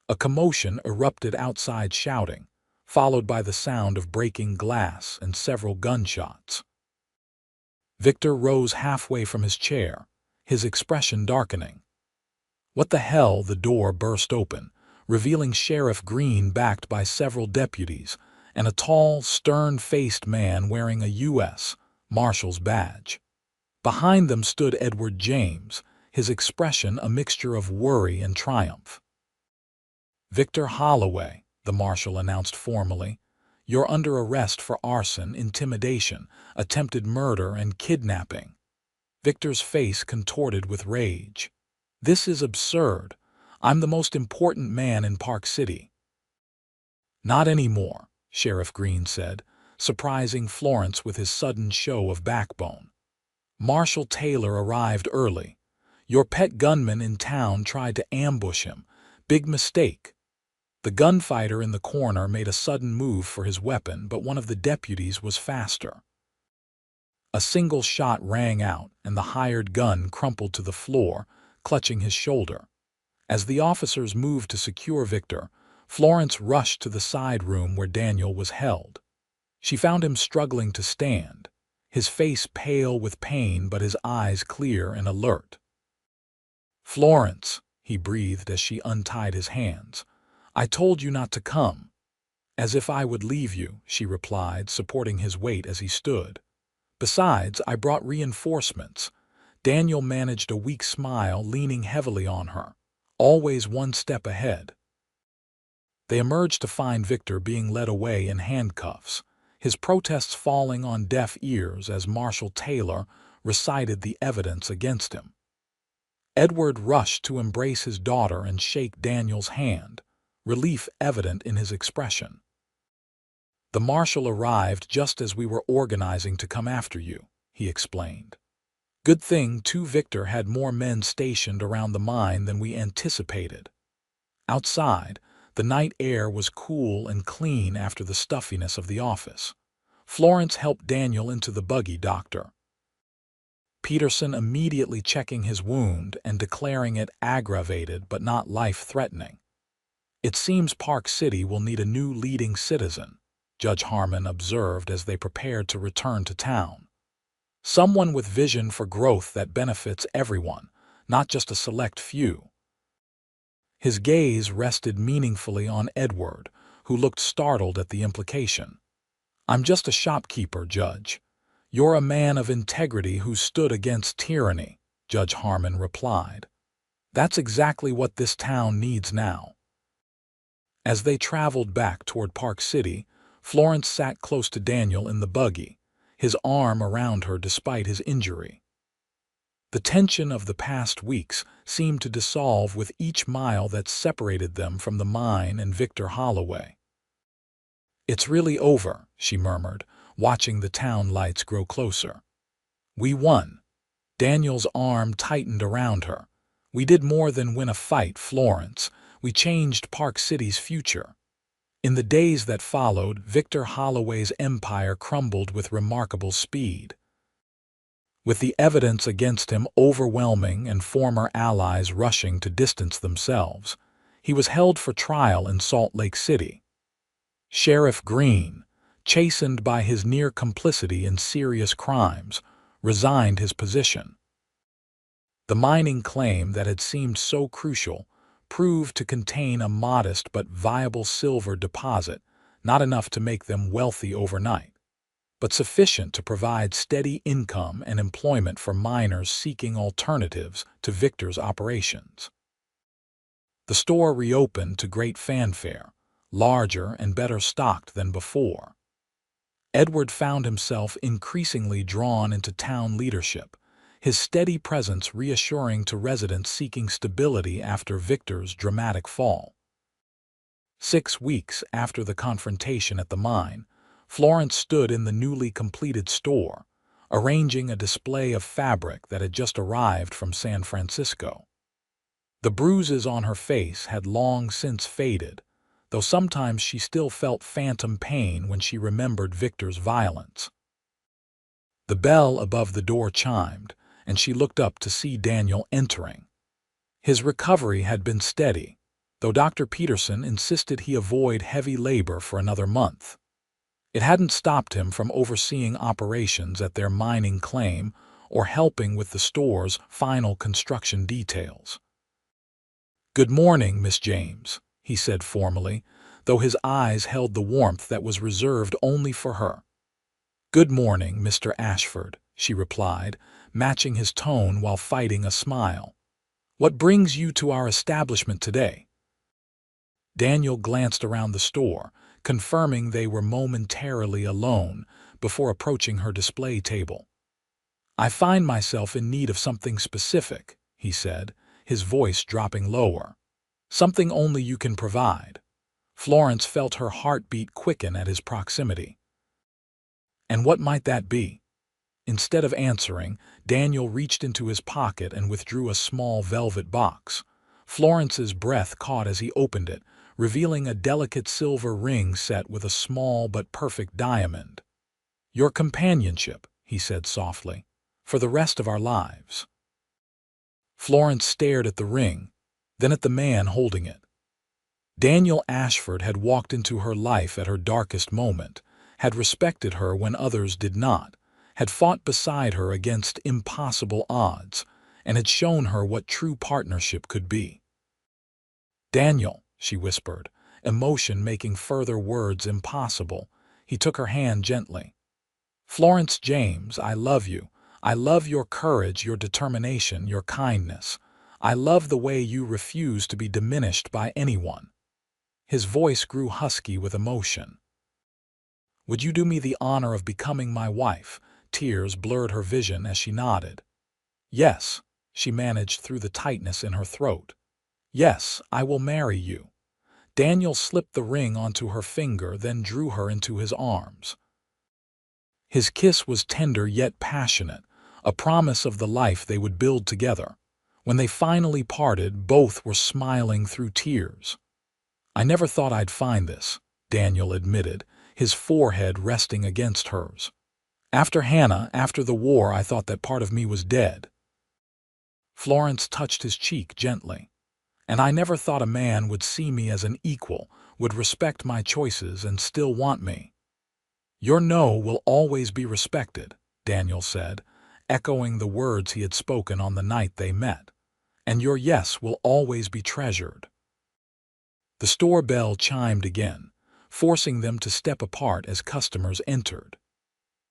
a commotion erupted outside, shouting, followed by the sound of breaking glass and several gunshots. Victor rose halfway from his chair, his expression darkening. What the hell? The door burst open, revealing Sheriff Green backed by several deputies and a tall, stern-faced man wearing a U.S. Marshal's badge. Behind them stood Edward James, his expression a mixture of worry and triumph. "Victor Holloway," the marshal announced formally, "you're under arrest for arson, intimidation, attempted murder, and kidnapping." Victor's face contorted with rage. "This is absurd. I'm the most important man in Park City." "Not anymore," Sheriff Green said, surprising Florence with his sudden show of backbone. "Marshal Taylor arrived early. Your pet gunman in town tried to ambush him. Big mistake." The gunfighter in the corner made a sudden move for his weapon, but one of the deputies was faster. A single shot rang out, and the hired gun crumpled to the floor, clutching his shoulder. As the officers moved to secure Victor, Florence rushed to the side room where Daniel was held. She found him struggling to stand, his face pale with pain but his eyes clear and alert. "Florence," he breathed as she untied his hands, "I told you not to come." "As if I would leave you," she replied, supporting his weight as he stood. "Besides, I brought reinforcements." Daniel managed a weak smile, leaning heavily on her, always one step ahead. They emerged to find Victor being led away in handcuffs, his protests falling on deaf ears as Marshal Taylor recited the evidence against him. Edward rushed to embrace his daughter and shake Daniel's hand, relief evident in his expression. "The marshal arrived just as we were organizing to come after you," he explained. "Good thing, too, Victor had more men stationed around the mine than we anticipated." Outside, the night air was cool and clean after the stuffiness of the office. Florence helped Daniel into the buggy. Dr. Peterson immediately checking his wound and declaring it aggravated but not life-threatening. "It seems Park City will need a new leading citizen," Judge Harmon observed as they prepared to return to town. "Someone with vision for growth that benefits everyone, not just a select few." His gaze rested meaningfully on Edward, who looked startled at the implication. "I'm just a shopkeeper, Judge." "You're a man of integrity who stood against tyranny," Judge Harmon replied. "That's exactly what this town needs now." As they traveled back toward Park City, Florence sat close to Daniel in the buggy, his arm around her despite his injury. The tension of the past weeks seemed to dissolve with each mile that separated them from the mine and Victor Holloway. "It's really over," she murmured, watching the town lights grow closer. "We won." Daniel's arm tightened around her. "We did more than win a fight, Florence. We changed Park City's future." In the days that followed, Victor Holloway's empire crumbled with remarkable speed. With the evidence against him overwhelming and former allies rushing to distance themselves, he was held for trial in Salt Lake City. Sheriff Green, chastened by his near complicity in serious crimes, resigned his position. The mining claim that had seemed so crucial proved to contain a modest but viable silver deposit, not enough to make them wealthy overnight, but sufficient to provide steady income and employment for miners seeking alternatives to Victor's operations. The store reopened to great fanfare, larger and better stocked than before. Edward found himself increasingly drawn into town leadership, his steady presence reassuring to residents seeking stability after Victor's dramatic fall. 6 weeks after the confrontation at the mine, Florence stood in the newly completed store, arranging a display of fabric that had just arrived from San Francisco. The bruises on her face had long since faded, though sometimes she still felt phantom pain when she remembered Victor's violence. The bell above the door chimed, and she looked up to see Daniel entering. His recovery had been steady, though Dr. Peterson insisted he avoid heavy labor for another month. It hadn't stopped him from overseeing operations at their mining claim or helping with the store's final construction details. "Good morning, Miss James," he said formally, though his eyes held the warmth that was reserved only for her. "Good morning, Mr. Ashford," she replied, matching his tone while fighting a smile. "What brings you to our establishment today?" Daniel glanced around the store, confirming they were momentarily alone before approaching her display table. "I find myself in need of something specific," he said, his voice dropping lower. "Something only you can provide." Florence felt her heartbeat quicken at his proximity. "And what might that be?" Instead of answering, Daniel reached into his pocket and withdrew a small velvet box. Florence's breath caught as he opened it, revealing a delicate silver ring set with a small but perfect diamond. "Your companionship," he said softly, "for the rest of our lives." Florence stared at the ring, then at the man holding it. Daniel Ashford had walked into her life at her darkest moment, had respected her when others did not, had fought beside her against impossible odds, and had shown her what true partnership could be. "Daniel," she whispered, emotion making further words impossible. He took her hand gently. "Florence James, I love you. I love your courage, your determination, your kindness. I love the way you refuse to be diminished by anyone." His voice grew husky with emotion. "Would you do me the honor of becoming my wife?" Tears blurred her vision as she nodded. "Yes," she managed through the tightness in her throat. "Yes, I will marry you." Daniel slipped the ring onto her finger, then drew her into his arms. His kiss was tender yet passionate, a promise of the life they would build together. When they finally parted, both were smiling through tears. "I never thought I'd find this," Daniel admitted, his forehead resting against hers. "After Hannah, after the war, I thought that part of me was dead." Florence touched his cheek gently. "And I never thought a man would see me as an equal, would respect my choices and still want me." "Your no will always be respected," Daniel said, echoing the words he had spoken on the night they met. "And your yes will always be treasured." The store bell chimed again, forcing them to step apart as customers entered.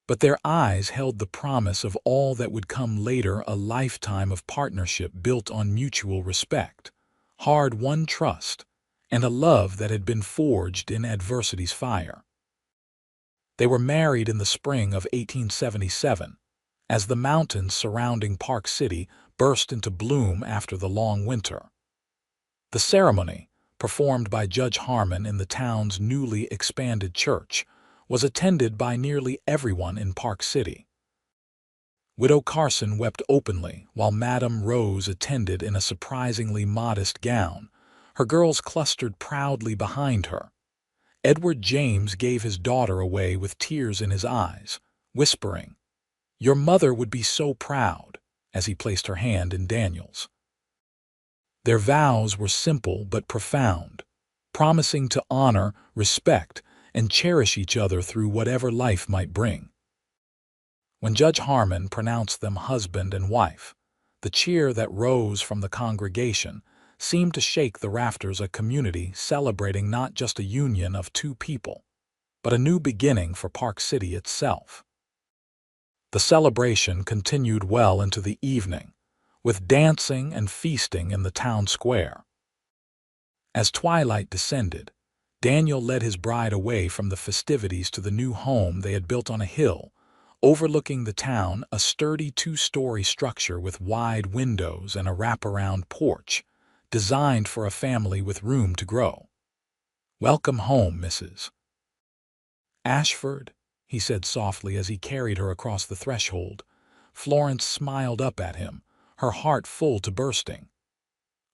But their eyes held the promise of all that would come later, a lifetime of partnership built on mutual respect, hard-won trust, and a love that had been forged in adversity's fire. They were married in the spring of 1877, as the mountains surrounding Park City burst into bloom after the long winter. The ceremony, performed by Judge Harmon in the town's newly expanded church, was attended by nearly everyone in Park City. Widow Carson wept openly, while Madame Rose attended in a surprisingly modest gown. Her girls clustered proudly behind her. Edward James gave his daughter away with tears in his eyes, whispering, "Your mother would be so proud," as he placed her hand in Daniel's. Their vows were simple but profound, promising to honor, respect, and cherish each other through whatever life might bring. When Judge Harmon pronounced them husband and wife, the cheer that rose from the congregation seemed to shake the rafters, a community celebrating not just a union of two people, but a new beginning for Park City itself. The celebration continued well into the evening, with dancing and feasting in the town square. As twilight descended, Daniel led his bride away from the festivities to the new home they had built on a hill, overlooking the town, a sturdy two-story structure with wide windows and a wraparound porch, designed for a family with room to grow. "Welcome home, Mrs. Ashford," he said softly as he carried her across the threshold. Florence smiled up at him, her heart full to bursting.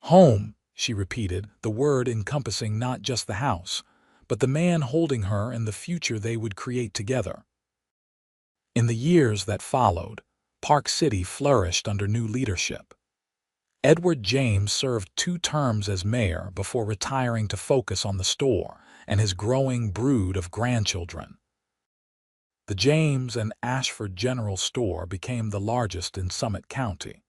"Home," she repeated, the word encompassing not just the house, but the man holding her and the future they would create together. In the years that followed, Park City flourished under new leadership. Edward James served 2 terms as mayor before retiring to focus on the store and his growing brood of grandchildren. The James and Ashford General Store became the largest in Summit County,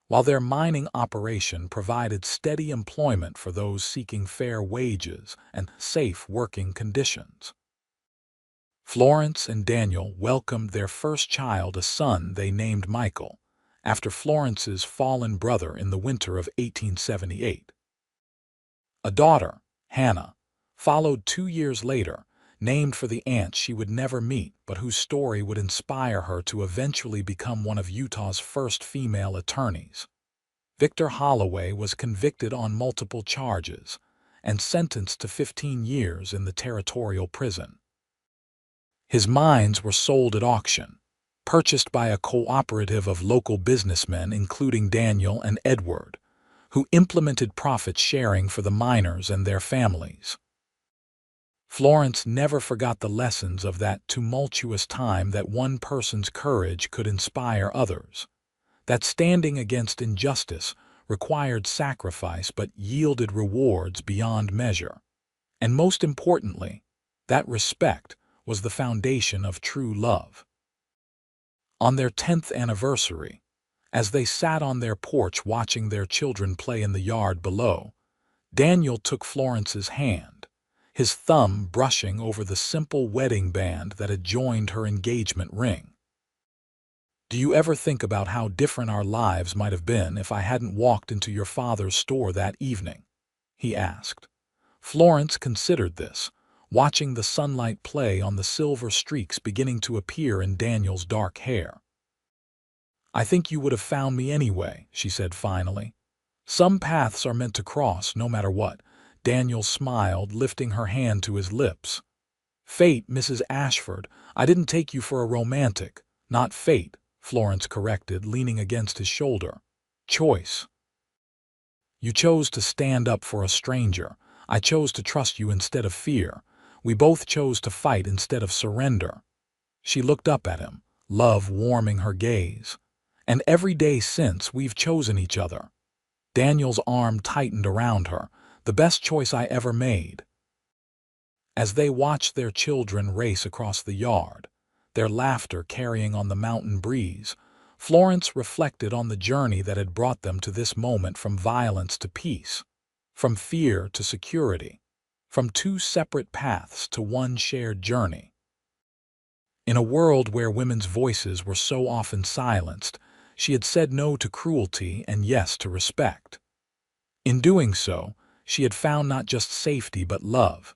while their mining operation provided steady employment for those seeking fair wages and safe working conditions. Florence and Daniel welcomed their first child, a son they named Michael, after Florence's fallen brother in the winter of 1878. A daughter, Hannah, followed 2 years later, named for the aunt she would never meet but whose story would inspire her to eventually become one of Utah's first female attorneys. Victor Holloway was convicted on multiple charges and sentenced to 15 years in the territorial prison. His mines were sold at auction, purchased by a cooperative of local businessmen including Daniel and Edward, who implemented profit sharing for the miners and their families. Florence never forgot the lessons of that tumultuous time, that one person's courage could inspire others, that standing against injustice required sacrifice but yielded rewards beyond measure, and most importantly, that respect was the foundation of true love. On their 10th anniversary, as they sat on their porch watching their children play in the yard below, Daniel took Florence's hand, his thumb brushing over the simple wedding band that adjoined her engagement ring. "Do you ever think about how different our lives might have been if I hadn't walked into your father's store that evening?" he asked. Florence considered this, watching the sunlight play on the silver streaks beginning to appear in Daniel's dark hair. "I think you would have found me anyway," she said finally. "Some paths are meant to cross no matter what." Daniel smiled, lifting her hand to his lips. "Fate, Mrs. Ashford. I didn't take you for a romantic." "Not fate," Florence corrected, leaning against his shoulder. "Choice. You chose to stand up for a stranger. I chose to trust you instead of fear. We both chose to fight instead of surrender." She looked up at him, love warming her gaze. "And every day since, we've chosen each other." Daniel's arm tightened around her. "The best choice I ever made." As they watched their children race across the yard, their laughter carrying on the mountain breeze, Florence reflected on the journey that had brought them to this moment, from violence to peace, from fear to security, from 2 separate paths to one shared journey. In a world where women's voices were so often silenced, she had said no to cruelty and yes to respect. In doing so, she had found not just safety but love,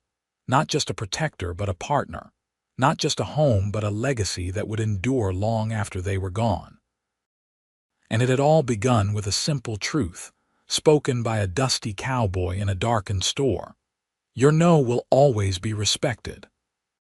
not just a protector but a partner, not just a home but a legacy that would endure long after they were gone. And it had all begun with a simple truth, spoken by a dusty cowboy in a darkened store. "Your no will always be respected."